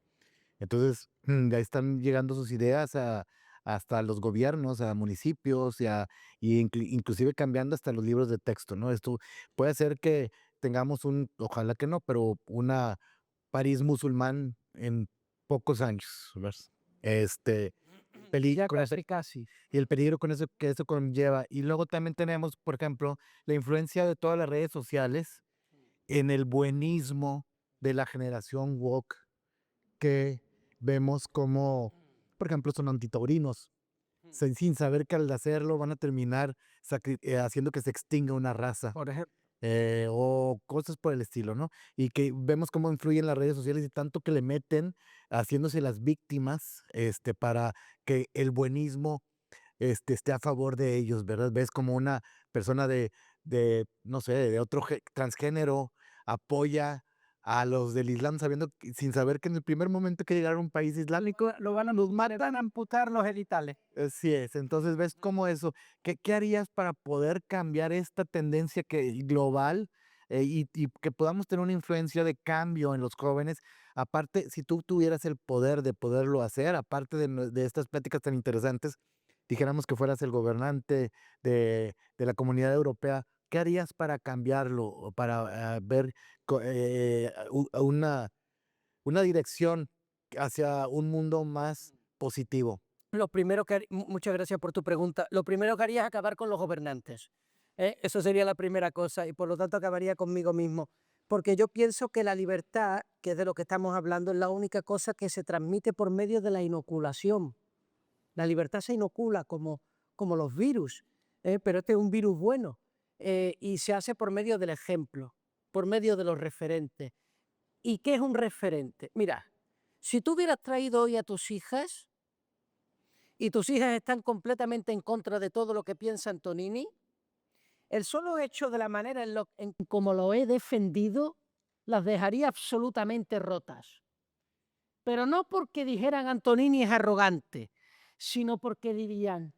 Entonces, ya están llegando sus ideas hasta los gobiernos, a municipios y inclusive cambiando hasta los libros de texto, ¿no? Esto puede hacer que tengamos ojalá que no, pero una París musulmán en pocos años, ¿verdad? Este, Ya con eso, casi, casi. y el peligro con eso que eso conlleva. Y luego también tenemos, por ejemplo, la influencia de todas las redes sociales en el buenismo de la generación woke, que vemos como, por ejemplo, son antitaurinos, sin saber que al hacerlo van a terminar haciendo que se extinga una raza, Por ejemplo, o cosas por el estilo, ¿no? Y que vemos cómo influyen las redes sociales y tanto que le meten haciéndose las víctimas, para que el buenismo, esté a favor de ellos, ¿verdad? Ves como una persona no sé, de otro transgénero apoya a los del Islam sin saber que en el primer momento que llegaron a un país islámico, lo van a amputar los genitales. así es. Entonces ves como eso. ¿Qué harías para poder cambiar esta tendencia global, y que podamos tener una influencia de cambio en los jóvenes? Aparte, si tú tuvieras el poder de poderlo hacer, aparte de estas pláticas tan interesantes, dijéramos que fueras el gobernante de la Comunidad Europea, ¿qué harías para cambiarlo o para ver una dirección hacia un mundo más positivo? Lo primero muchas gracias por tu pregunta. Lo primero que haría es acabar con los gobernantes. Eso sería la primera cosa y por lo tanto acabaría conmigo mismo. Porque yo pienso que la libertad, que es de lo que estamos hablando, es la única cosa que se transmite por medio de la inoculación. La libertad se inocula como los virus, pero este es un virus bueno, y se hace por medio del ejemplo, por medio de los referentes. ¿Y qué es un referente? Mira, si tú hubieras traído hoy a tus hijas y tus hijas están completamente en contra de todo lo que piensa Antonini, el solo hecho de la manera en como lo he defendido las dejaría absolutamente rotas. Pero no porque dijeran Antonini es arrogante, sino porque dirían,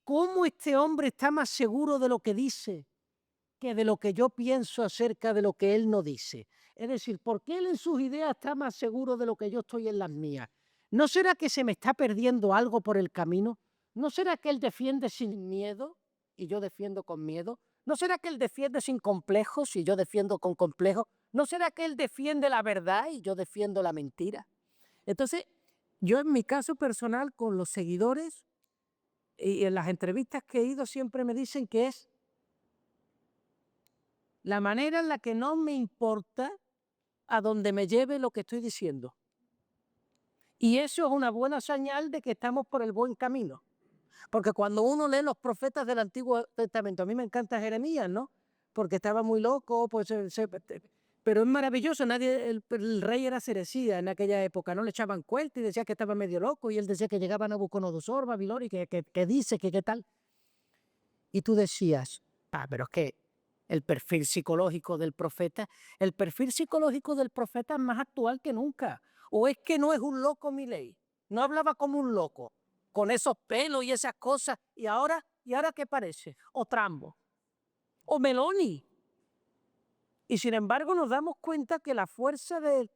¿cómo este hombre está más seguro de lo que dice que de lo que yo pienso acerca de lo que él no dice? Es decir, ¿por qué él en sus ideas está más seguro de lo que yo estoy en las mías? ¿No será que se me está perdiendo algo por el camino? ¿No será que él defiende sin miedo y yo defiendo con miedo? ¿No será que él defiende sin complejos y yo defiendo con complejos? ¿No será que él defiende la verdad y yo defiendo la mentira? Entonces, yo en mi caso personal con los seguidores y en las entrevistas que he ido siempre me dicen que es la manera en la que no me importa a dónde me lleve lo que estoy diciendo. Y eso es una buena señal de que estamos por el buen camino. Porque cuando uno lee los profetas del Antiguo Testamento, a mí me encanta Jeremías, ¿no? Porque estaba muy loco, pues, pero es maravilloso. El rey era Cerecía en aquella época, ¿no? Le echaban cuenta y decía que estaba medio loco, y él decía que llegaba a Nabucodonosor, Babilonia, y que dice que qué tal. Y tú decías, pero es que el perfil psicológico del profeta es más actual que nunca. ¿O es que no es un loco Milei? No hablaba como un loco, con esos pelos y esas cosas. ¿Y ahora qué parece? O Trambo, o Meloni. Y sin embargo nos damos cuenta que la fuerza del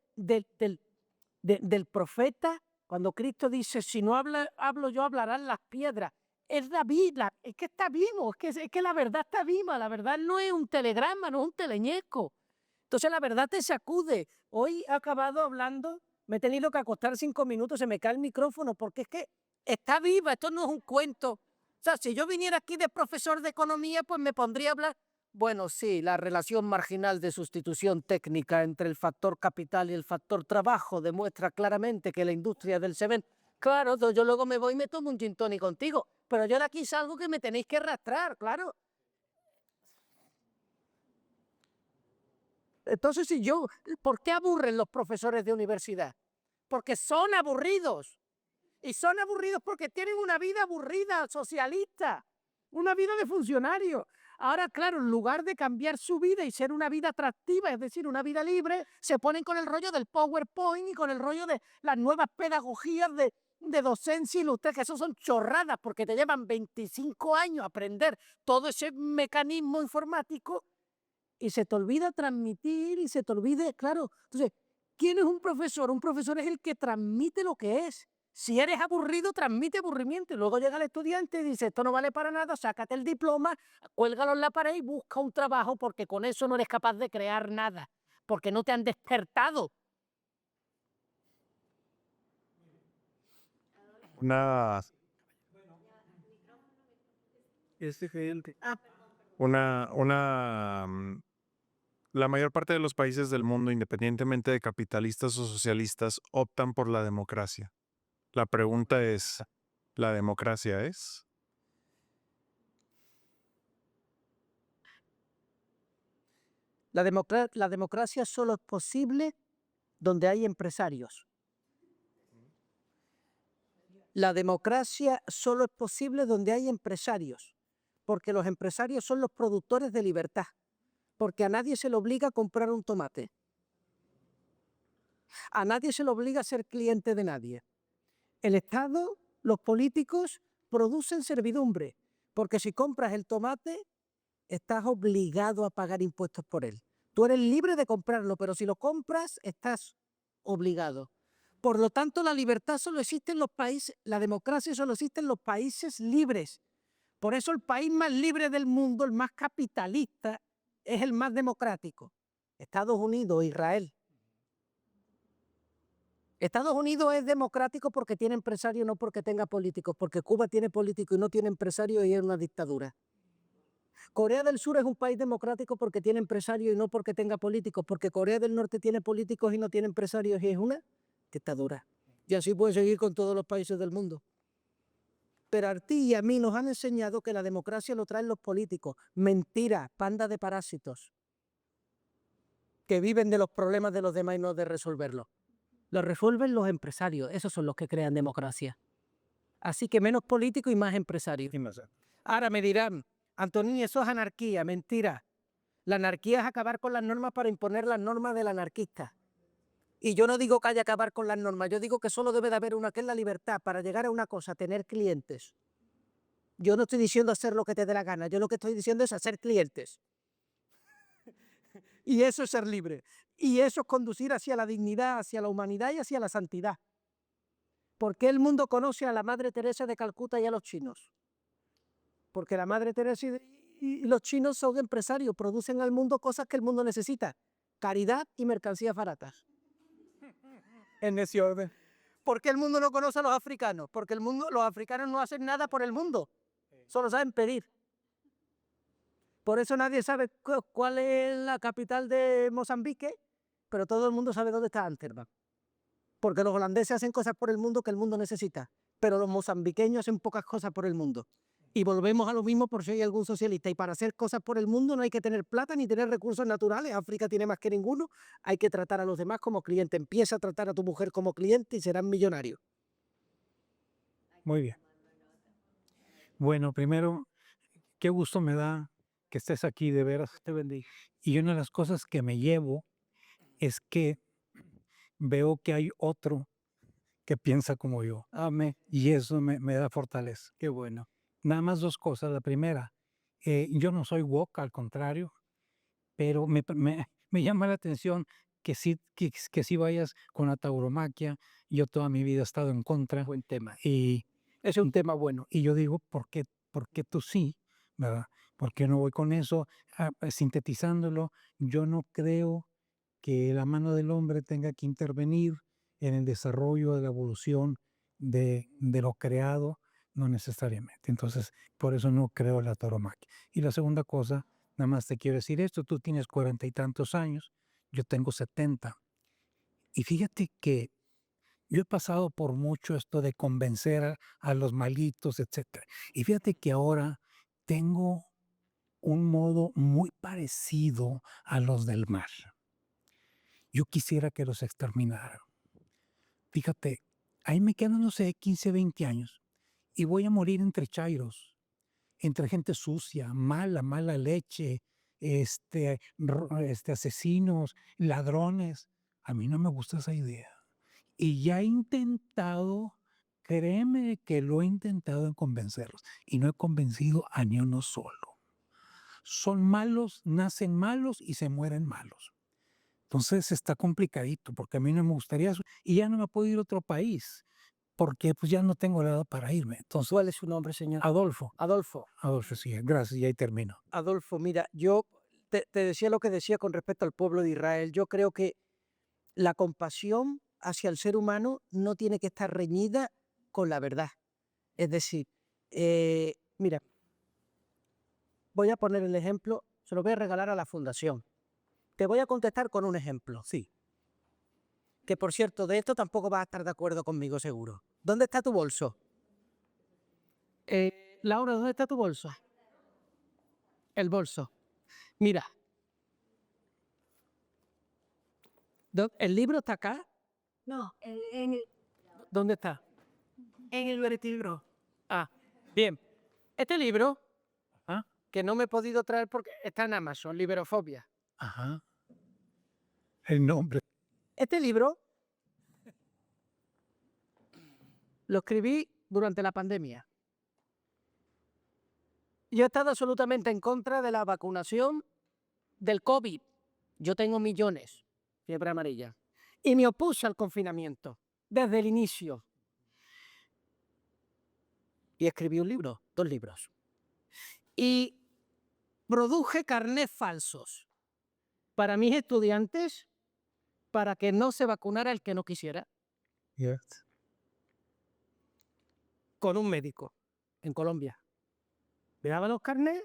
profeta, cuando Cristo dice, si no hablo yo, hablarán las piedras, es la vida, es que está vivo, es que la verdad está viva, la verdad no es un telegrama, no es un teleñeco. Entonces la verdad te sacude. Hoy he acabado hablando, me he tenido que acostar 5 minutos, se me cae el micrófono, porque es que está viva, esto no es un cuento. O sea, si yo viniera aquí de profesor de economía, pues me pondría a hablar. Bueno, sí, la relación marginal de sustitución técnica entre el factor capital y el factor trabajo demuestra claramente que la industria del cemento. Claro, yo luego me voy y me tomo un gin tonic contigo, pero yo de aquí salgo que me tenéis que arrastrar, claro. Entonces, ¿por qué aburren los profesores de universidad? Porque son aburridos. Y son aburridos porque tienen una vida aburrida, socialista, una vida de funcionario. Ahora, claro, en lugar de cambiar su vida y ser una vida atractiva, es decir, una vida libre, se ponen con el rollo del PowerPoint y con el rollo de las nuevas pedagogías de docencia ilustre, que eso son chorradas, porque te llevan 25 años aprender todo ese mecanismo informático y se te olvida transmitir y se te olvida, claro. Entonces, ¿quién es un profesor? Un profesor es el que transmite lo que es. Si eres aburrido, transmite aburrimiento. Y luego llega el estudiante y dice, esto no vale para nada, sácate el diploma, cuélgalo en la pared y busca un trabajo porque con eso no eres capaz de crear nada, porque no te han despertado. Una, la mayor parte de los países del mundo, independientemente de capitalistas o socialistas, optan por la democracia. La pregunta es, ¿la democracia es? La democracia solo es posible donde hay empresarios. La democracia solo es posible donde hay empresarios, porque los empresarios son los productores de libertad, porque a nadie se le obliga a comprar un tomate. A nadie se le obliga a ser cliente de nadie. El Estado, los políticos producen servidumbre, porque si compras el tomate, estás obligado a pagar impuestos por él. Tú eres libre de comprarlo, pero si lo compras, estás obligado. Por lo tanto, la libertad solo existe en los países, la democracia solo existe en los países libres. Por eso el país más libre del mundo, el más capitalista, es el más democrático. Estados Unidos, Israel. Estados Unidos es democrático porque tiene empresarios, no porque tenga políticos, porque Cuba tiene políticos y no tiene empresarios y es una dictadura. Corea del Sur es un país democrático porque tiene empresarios y no porque tenga políticos, porque Corea del Norte tiene políticos y no tiene empresarios y es una dictadura. Y así puede seguir con todos los países del mundo. Pero a ti y a mí nos han enseñado que la democracia lo traen los políticos. Mentira, panda de parásitos que viven de los problemas de los demás y no de resolverlos. Los resuelven los empresarios, esos son los que crean democracia. Así que menos políticos y más empresarios. Ahora me dirán, Antonini, eso es anarquía, mentira. La anarquía es acabar con las normas para imponer las normas del anarquista. Y yo no digo que haya que acabar con las normas, yo digo que solo debe de haber una, que es la libertad, para llegar a una cosa, tener clientes. Yo no estoy diciendo hacer lo que te dé la gana, yo lo que estoy diciendo es hacer clientes. Y eso es ser libre. Y eso es conducir hacia la dignidad, hacia la humanidad y hacia la santidad. ¿Por qué el mundo conoce a la Madre Teresa de Calcuta y a los chinos? Porque la Madre Teresa y los chinos son empresarios, producen al mundo cosas que el mundo necesita. Caridad y mercancías baratas. En ese orden. ¿Por qué el mundo no conoce a los africanos? Porque los africanos no hacen nada por el mundo, solo saben pedir. Por eso nadie sabe cuál es la capital de Mozambique, pero todo el mundo sabe dónde está Ámsterdam. Porque los holandeses hacen cosas por el mundo que el mundo necesita, pero los mozambiqueños hacen pocas cosas por el mundo. Y volvemos a lo mismo por si hay algún socialista. Y para hacer cosas por el mundo no hay que tener plata ni tener recursos naturales. África tiene más que ninguno. Hay que tratar a los demás como cliente. Empieza a tratar a tu mujer como cliente y serás millonario. Muy bien. Bueno, primero, qué gusto me da que estés aquí, de veras. Te bendiga. Y una de las cosas que me llevo es que veo que hay otro que piensa como yo. Amén. Y eso me da fortaleza. Qué bueno. Nada más dos cosas. La primera, yo no soy woke, al contrario, pero me llama la atención que sí vayas con la tauromaquia. Yo toda mi vida he estado en contra. Buen tema. Y es un tema bueno. Y yo digo, ¿por qué tú sí? ¿Verdad? ¿Por qué no voy con eso? Sintetizándolo, yo no creo que la mano del hombre tenga que intervenir en el desarrollo de la evolución de lo creado, no necesariamente. Entonces, por eso no creo la tauromaquia. Y la segunda cosa, nada más te quiero decir esto, tú tienes 40 y tantos años, yo tengo 70. Y fíjate que yo he pasado por mucho esto de convencer a los malitos, etc. Y fíjate que ahora tengo un modo muy parecido a los del mar. Yo quisiera que los exterminaran. Fíjate, ahí me quedan, no sé, 15, 20 años y voy a morir entre chairos. entre gente sucia, mala leche, asesinos, ladrones. A mí no me gusta esa idea. Y ya he intentado, créeme que lo he intentado en convencerlos y no he convencido a ni uno solo. Son malos, nacen malos y se mueren malos. Entonces está complicadito porque a mí no me gustaría eso y ya no me puedo ir a otro país porque pues ya no tengo la edad para irme. Entonces, ¿Cuál es su nombre, señor? Adolfo, Adolfo. sí, gracias, y ahí termino. Adolfo, mira, yo te decía lo que decía con respecto al pueblo de Israel. Yo creo que la compasión hacia el ser humano no tiene que estar reñida con la verdad. Es decir, mira, voy a poner el ejemplo, se lo voy a regalar a la fundación. Te voy a contestar con un ejemplo, sí. Que por cierto, de esto tampoco vas a estar de acuerdo conmigo, seguro. ¿Dónde está tu bolso? Laura, ¿dónde está tu bolso? El bolso. Mira. ¿El libro está acá? No, ¿Dónde está? En el vertebro. Ah, bien. Este libro, que no me he podido traer porque está en Amazon, Liberofobia. Ajá. El nombre. Este libro lo escribí durante la pandemia. Yo he estado absolutamente en contra de la vacunación del COVID. Yo tengo millones, fiebre amarilla. Y me opuse al confinamiento desde el inicio. Y escribí un libro, 2 libros. Y produje carnés falsos para mis estudiantes para que no se vacunara el que no quisiera. Yes. Con un médico en Colombia. Me daban los carnés,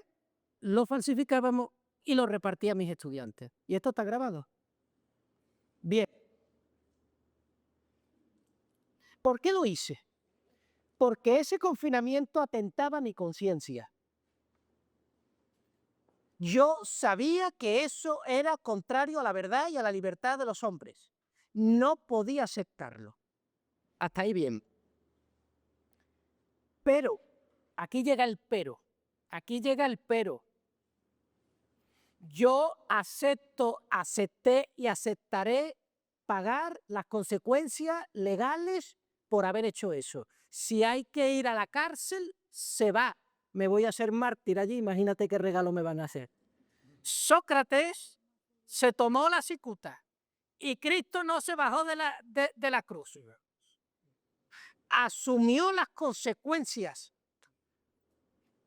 los falsificábamos y los repartía a mis estudiantes. Y esto está grabado. Bien. ¿Por qué lo hice? Porque ese confinamiento atentaba a mi conciencia. Yo sabía que eso era contrario a la verdad y a la libertad de los hombres. No podía aceptarlo. Hasta ahí bien. Pero, aquí llega el pero. Aquí llega el pero. Yo acepté y aceptaré pagar las consecuencias legales por haber hecho eso. Si hay que ir a la cárcel, se va. Me voy a hacer mártir allí, imagínate qué regalo me van a hacer. Sócrates se tomó la cicuta y Cristo no se bajó de la cruz. Asumió las consecuencias.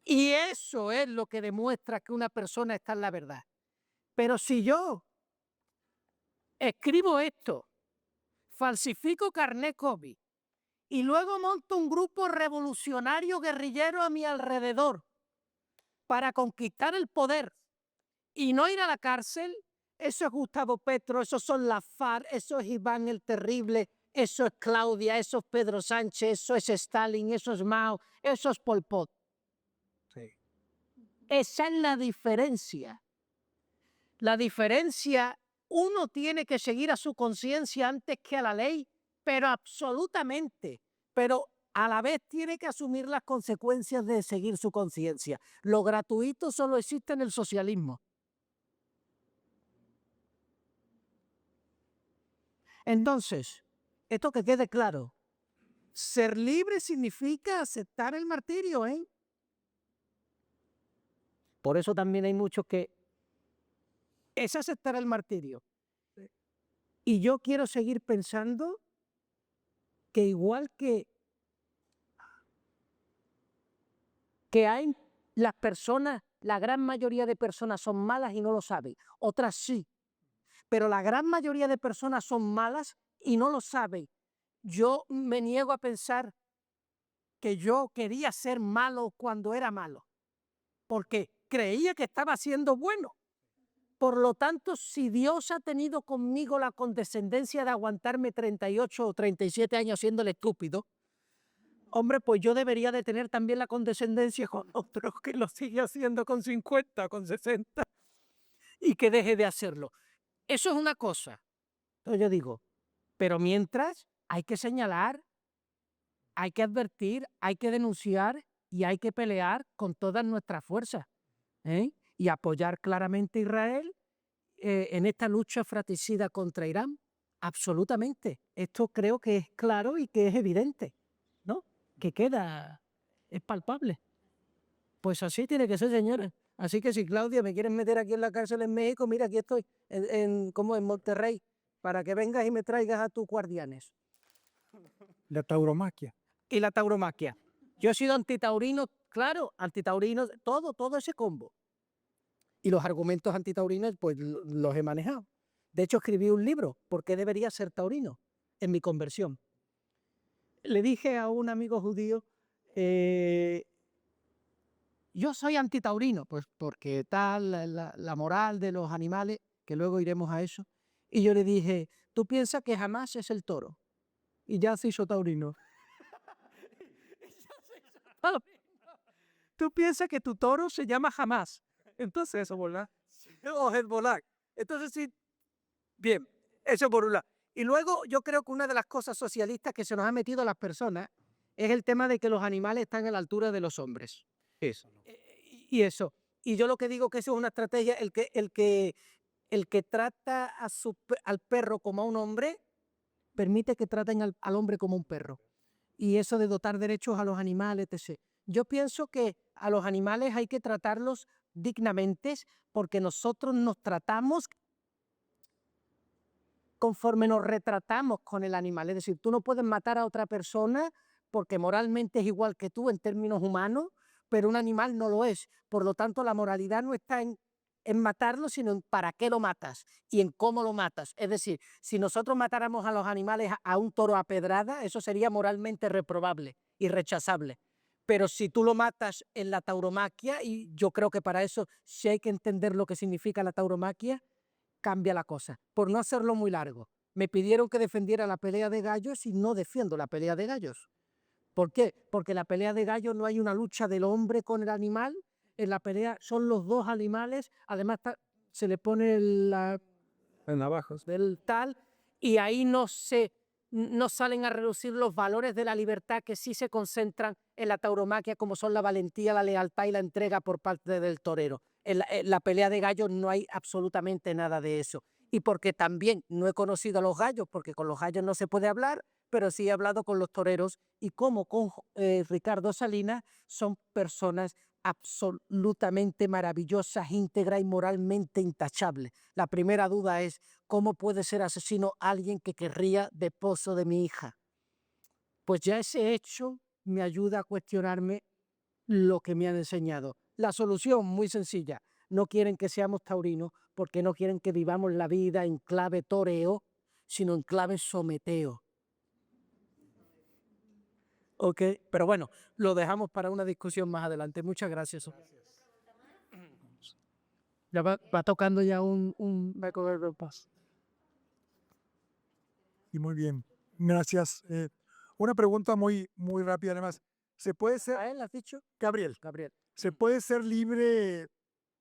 Y eso es lo que demuestra que una persona está en la verdad. Pero si yo escribo esto, falsifico carné COVID y luego monto un grupo revolucionario guerrillero a mi alrededor para conquistar el poder y no ir a la cárcel, eso es Gustavo Petro, esos son las FARC, eso es Iván el Terrible, eso es Claudia, eso es Pedro Sánchez, eso es Stalin, eso es Mao, eso es Pol Pot. Sí. Esa es la diferencia. La diferencia, uno tiene que seguir a su conciencia antes que a la ley, pero absolutamente. Pero a la vez tiene que asumir las consecuencias de seguir su conciencia. Lo gratuito solo existe en el socialismo. Entonces, esto que quede claro, ser libre significa aceptar el martirio, ¿eh? Por eso también hay muchos que es aceptar el martirio. Y yo quiero seguir pensando que igual que hay las personas, la gran mayoría de personas son malas y no lo saben, otras sí, pero la gran mayoría de personas son malas y no lo saben. Yo me niego a pensar que yo quería ser malo cuando era malo, porque creía que estaba siendo bueno. Por lo tanto, si Dios ha tenido conmigo la condescendencia de aguantarme 38 o 37 años siendo el estúpido, hombre, pues yo debería de tener también la condescendencia con otros que lo sigue haciendo con 50, con 60 y que deje de hacerlo. Eso es una cosa. Entonces yo digo, pero mientras hay que señalar, hay que advertir, hay que denunciar y hay que pelear con todas nuestras fuerzas, ¿eh? Y apoyar claramente a Israel en esta lucha fratricida contra Irán. Absolutamente. Esto creo que es claro y que es evidente, ¿no? Que queda, es palpable. Pues así tiene que ser, señores. Así que si Claudia me quieres meter aquí en la cárcel en México, mira, aquí estoy, como en Monterrey, para que vengas y me traigas a tus guardianes. La tauromaquia. Y la tauromaquia. Yo he sido antitaurino, claro, antitaurino, todo ese combo. Y los argumentos antitaurinos, pues los he manejado. De hecho, escribí un libro, ¿por qué debería ser taurino? En mi conversión. Le dije a un amigo judío, yo soy antitaurino, pues porque tal, la moral de los animales, que luego iremos a eso. Y yo le dije, tú piensas que jamás es el toro. Y ya se hizo taurino. Tú piensas que tu toro se llama jamás. Entonces eso, ¿verdad? O Hezbollah. Entonces sí, bien, eso por un lado. Y luego yo creo que una de las cosas socialistas que se nos ha metido a las personas es el tema de que los animales están a la altura de los hombres. Eso. Y eso. Y yo lo que digo que eso es una estrategia, el que trata al perro como a un hombre, permite que traten al hombre como un perro. Y eso de dotar derechos a los animales, etc. Yo pienso que a los animales hay que tratarlos dignamente porque nosotros nos tratamos conforme nos retratamos con el animal. Es decir, tú no puedes matar a otra persona porque moralmente es igual que tú en términos humanos, pero un animal no lo es. Por lo tanto, la moralidad no está en matarlo, sino en para qué lo matas y en cómo lo matas. Es decir, si nosotros matáramos a los animales a un toro a pedrada, eso sería moralmente reprobable y rechazable. Pero si tú lo matas en la tauromaquia, y yo creo que para eso sí hay que entender lo que significa la tauromaquia, cambia la cosa. Por no hacerlo muy largo, me pidieron que defendiera la pelea de gallos y no defiendo la pelea de gallos. ¿Por qué? Porque en la pelea de gallos no hay una lucha del hombre con el animal, en la pelea son los dos animales, además se le pone las Navajas. del tal, y ahí no salen a reducir los valores de la libertad que sí se concentran en la tauromaquia, como son la valentía, la lealtad y la entrega por parte del torero. En la pelea de gallos no hay absolutamente nada de eso. Y porque también no he conocido a los gallos, porque con los gallos no se puede hablar, pero sí he hablado con los toreros y como con Ricardo Salinas son personas absolutamente maravillosas, íntegras y moralmente intachables. La primera duda es, ¿cómo puede ser asesino alguien que querría de esposo de mi hija? Pues ya ese hecho me ayuda a cuestionarme lo que me han enseñado. La solución, muy sencilla, no quieren que seamos taurinos porque no quieren que vivamos la vida en clave toreo, sino en clave someteo. Ok, pero bueno, lo dejamos para una discusión más adelante. Muchas gracias. Ya va tocando ya un paso. Y muy bien, gracias. Una pregunta muy rápida además. ¿Se puede ser, ¿A él has dicho? Gabriel, Gabriel. se puede ser libre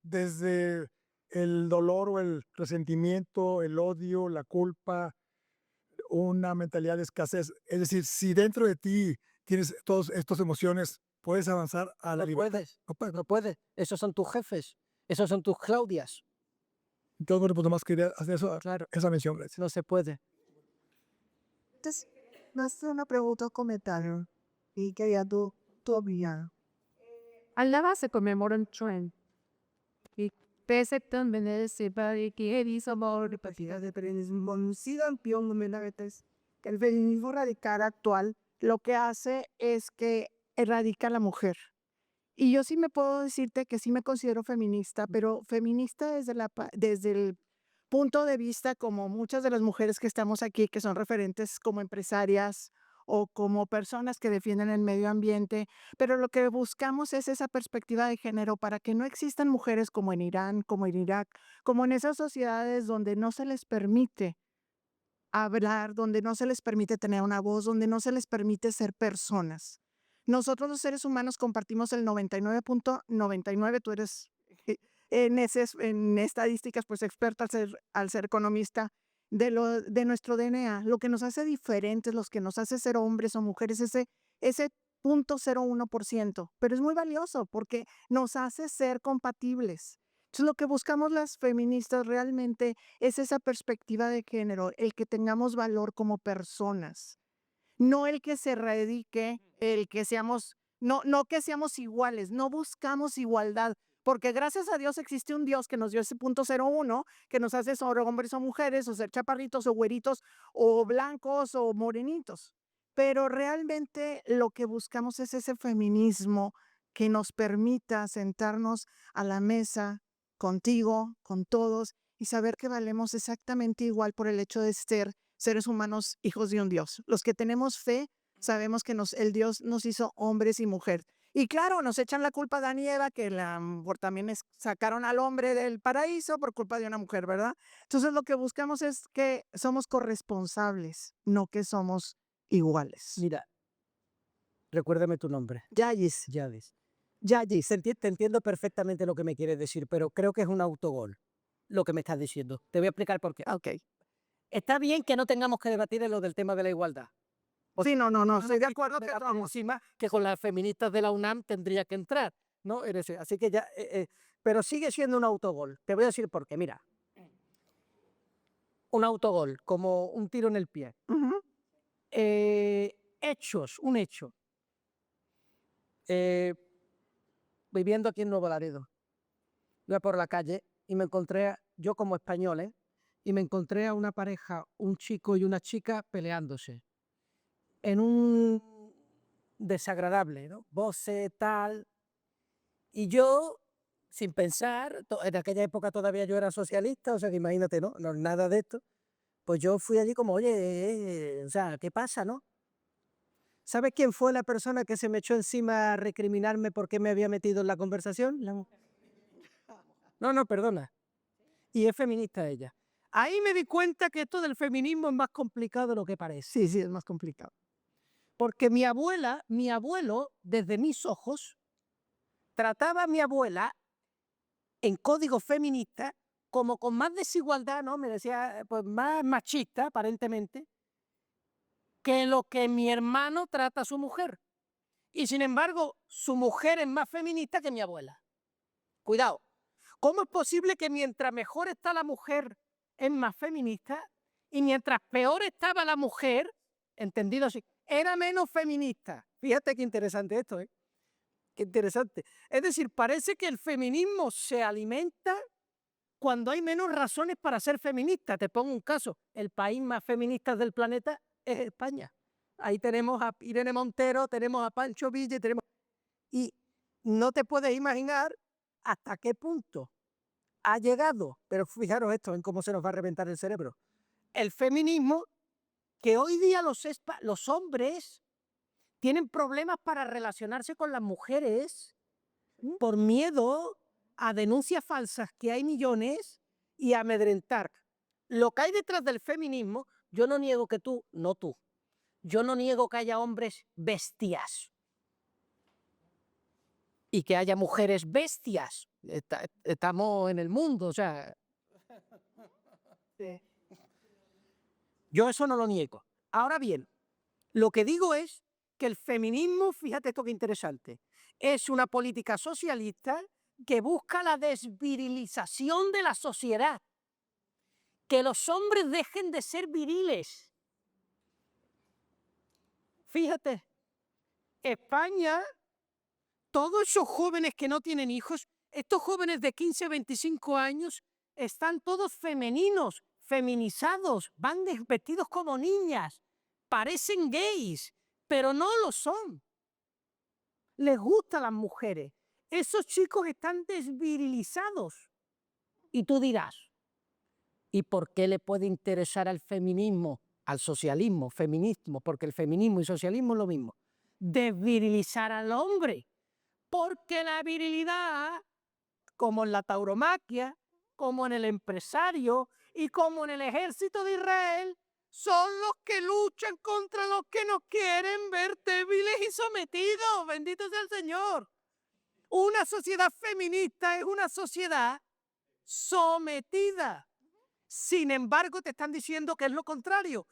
desde el dolor o el resentimiento, el odio, la culpa, una mentalidad de escasez? Es decir, si dentro de ti tienes todas estas emociones, puedes avanzar a la No libertad. puedes, No puedes. no puedes. Esos son tus jefes, esos son tus Claudias. Entonces, pues nomás quería hacer eso, Claro, esa mención, gracias. no se puede. Entonces, me hace una pregunta o comentario y quería tu opinión. Al lava se conmemora un tren. Y pese también ese padre que hizo amor de Partidas de feminismo, sí, campeón, que el feminismo radical actual lo que hace es que erradica a la mujer. Y yo sí me puedo decirte que sí me considero feminista, pero feminista desde el punto de vista como muchas de las mujeres que estamos aquí, que son referentes como empresarias o como personas que defienden el medio ambiente, pero lo que buscamos es esa perspectiva de género para que no existan mujeres como en Irán, como en Irak, como en esas sociedades donde no se les permite hablar, donde no se les permite tener una voz, donde no se les permite ser personas. Nosotros los seres humanos compartimos el 99.99, tú eres en estadísticas pues experta al ser economista, de nuestro DNA. Lo que nos hace diferentes, lo que nos hace ser hombres o mujeres, ese 0.01%, pero es muy valioso porque nos hace ser compatibles. Entonces, lo que buscamos las feministas realmente es esa perspectiva de género, el que tengamos valor como personas, no el que se radique, el que seamos, no que seamos iguales, no buscamos igualdad, porque gracias a Dios existe un Dios que nos dio ese 0.01, que nos hace ser hombres o mujeres, o ser chaparritos o güeritos, o blancos o morenitos. Pero realmente lo que buscamos es ese feminismo que nos permita sentarnos a la mesa contigo, con todos, y saber que valemos exactamente igual por el hecho de ser seres humanos, hijos de un Dios. Los que tenemos fe, sabemos que el Dios nos hizo hombres y mujeres. Y claro, nos echan la culpa a Adán y Eva, que también sacaron al hombre del paraíso por culpa de una mujer, ¿verdad? Entonces lo que buscamos es que somos corresponsables, no que somos iguales. Mira, recuérdame tu nombre. Yayis. Yadis, te entiendo perfectamente lo que me quieres decir, pero creo que es un autogol lo que me estás diciendo. Te voy a explicar por qué. Ok. Está bien que no tengamos que debatir en lo del tema de la igualdad. Sí, no, estoy de acuerdo que Por encima que con las feministas de la UNAM tendría que entrar, ¿no? Así que ya, pero sigue siendo un autogol. Te voy a decir por qué. Mira, un autogol, como un tiro en el pie. Ujú. Un hecho. Viviendo aquí en Nuevo Laredo, iba por la calle y me encontré, yo como español, y me encontré a una pareja, un chico y una chica peleándose en un desagradable, ¿no? Voces, tal. Y yo, sin pensar, en aquella época todavía yo era socialista, o sea que imagínate, ¿no? No, nada de esto. Pues yo fui allí como, oye, o sea, ¿qué pasa, no? ¿Sabes quién fue la persona que se me echó encima a recriminarme porque me había metido en la conversación? No, perdona. Y es feminista ella. Ahí me di cuenta que esto del feminismo es más complicado de lo que parece. Sí, es más complicado. Porque mi abuelo, desde mis ojos, trataba a mi abuela en código feminista como con más desigualdad, ¿no? Me decía, pues más machista, aparentemente, que lo que mi hermano trata a su mujer. Y sin embargo, su mujer es más feminista que mi abuela. Cuidado. ¿Cómo es posible que mientras mejor está la mujer es más feminista y mientras peor estaba la mujer, entendido así, era menos feminista? Fíjate qué interesante esto, ¿eh? Qué interesante. Es decir, parece que el feminismo se alimenta cuando hay menos razones para ser feminista. Te pongo un caso. El país más feminista del planeta es España. Ahí tenemos a Irene Montero, tenemos a Pancho Villa, y no te puedes imaginar hasta qué punto ha llegado, pero fijaros esto en cómo se nos va a reventar el cerebro, el feminismo, que hoy día los hombres tienen problemas para relacionarse con las mujeres por miedo a denuncias falsas, que hay millones, y a amedrentar. Lo que hay detrás del feminismo, yo no niego que yo no niego que haya hombres bestias y que haya mujeres bestias. Estamos en el mundo, o sea. Sí. Yo eso no lo niego. Ahora bien, lo que digo es que el feminismo, fíjate esto que interesante, es una política socialista que busca la desvirilización de la sociedad, que los hombres dejen de ser viriles. Fíjate, España, todos esos jóvenes que no tienen hijos, estos jóvenes de 15 a 25 años, están todos femeninos, feminizados, van vestidos como niñas, parecen gays, pero no lo son. Les gustan las mujeres. Esos chicos están desvirilizados. Y tú dirás, ¿y por qué le puede interesar al feminismo, al socialismo, feminismo? Porque el feminismo y socialismo es lo mismo. Desvirilizar al hombre. Porque la virilidad, como en la tauromaquia, como en el empresario y como en el ejército de Israel, son los que luchan contra los que nos quieren ver débiles y sometidos. Bendito sea el Señor. Una sociedad feminista es una sociedad sometida. Sin embargo, te están diciendo que es lo contrario.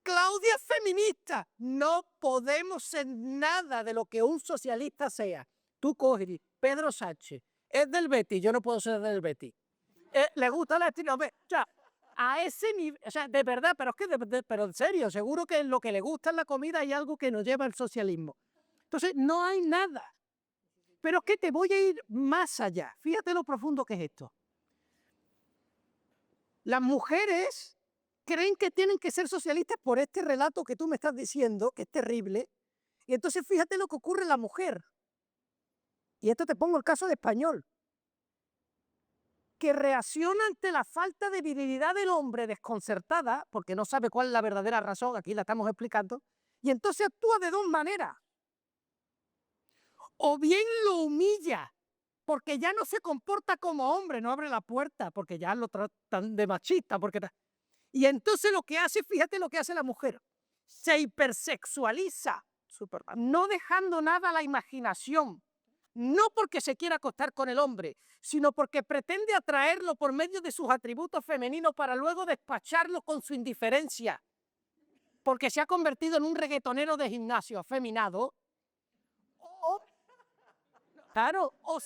Claudia es feminista. No podemos ser nada de lo que un socialista sea. Tú coges Pedro Sánchez, es del Betis, yo no puedo ser del Betis. Le gusta la estilo. O sea, a ese nivel, o sea, de verdad, pero es que, pero en serio, seguro que lo que le gusta es la comida y algo que nos lleva al socialismo. Entonces, no hay nada. Pero es que te voy a ir más allá. Fíjate lo profundo que es esto. Las mujeres creen que tienen que ser socialistas por este relato que tú me estás diciendo, que es terrible. Y entonces fíjate lo que ocurre en la mujer. Y esto te pongo el caso de español. Que reacciona ante la falta de virilidad del hombre desconcertada, porque no sabe cuál es la verdadera razón, aquí la estamos explicando, y entonces actúa de dos maneras. O bien lo humilla, porque ya no se comporta como hombre, no abre la puerta, porque ya lo tratan de machista. Y entonces lo que hace, fíjate lo que hace la mujer, se hipersexualiza, no dejando nada a la imaginación. No porque se quiera acostar con el hombre, sino porque pretende atraerlo por medio de sus atributos femeninos para luego despacharlo con su indiferencia. Porque se ha convertido en un reggaetonero de gimnasio afeminado. O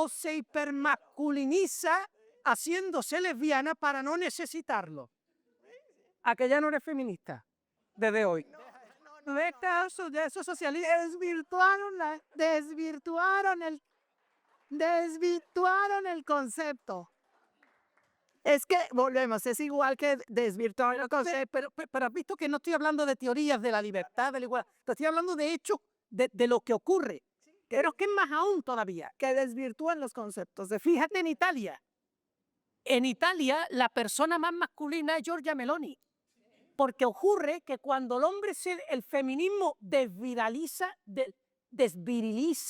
se hipermasculiniza haciéndose lesbiana para no necesitarlo. ¿A que ya no eres feminista desde hoy? No es caso de esos socialistas. Desvirtuaron el concepto. Es que volvemos, es igual que desvirtuar el concepto. Pero has visto que no estoy hablando de teorías de la libertad, de la igualdad. Estoy hablando de hechos, de lo que ocurre. Pero es que es más aún todavía. Que desvirtúan los conceptos. Fíjate en Italia. En Italia, la persona más masculina es Giorgia Meloni. Porque ocurre que cuando el feminismo desviriliza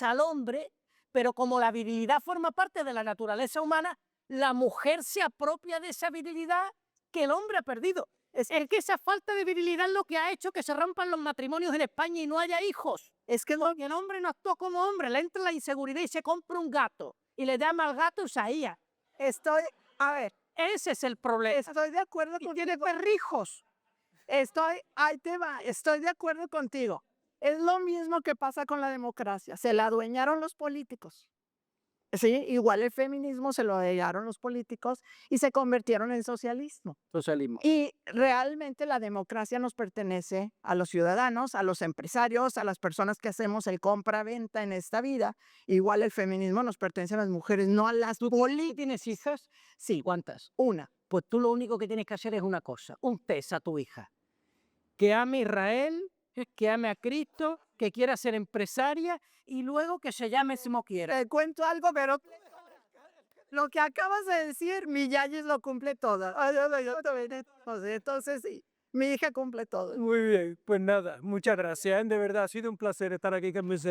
al hombre, pero como la virilidad forma parte de la naturaleza humana, la mujer se apropia de esa virilidad que el hombre ha perdido. Es que esa falta de virilidad es lo que ha hecho que se rompan los matrimonios en España y no haya hijos. Es que el hombre no actúa como hombre, le entra la inseguridad y se compra un gato y le llama al gato Isaías. Ese es el problema. Estoy de acuerdo contigo. Tiene perrijos. Estoy de acuerdo contigo. Es lo mismo que pasa con la democracia. Se la adueñaron los políticos. Sí, igual el feminismo se lo adueñaron los políticos y se convirtieron en socialismo. Y realmente la democracia nos pertenece a los ciudadanos, a los empresarios, a las personas que hacemos el compra-venta en esta vida. Igual el feminismo nos pertenece a las mujeres, no a las políticas. ¿Tienes hijas? Sí. ¿Cuántas? Una. Pues tú lo único que tienes que hacer es una cosa, un test a tu hija. Que ame a Israel, que ame a Cristo, que quiera ser empresaria y luego que se llame como quiera. Te cuento algo, pero lo que acabas de decir, mi Yayis lo cumple todo. Entonces sí, mi hija cumple todo. Muy bien, pues nada, muchas gracias. De verdad, ha sido un placer estar aquí con mis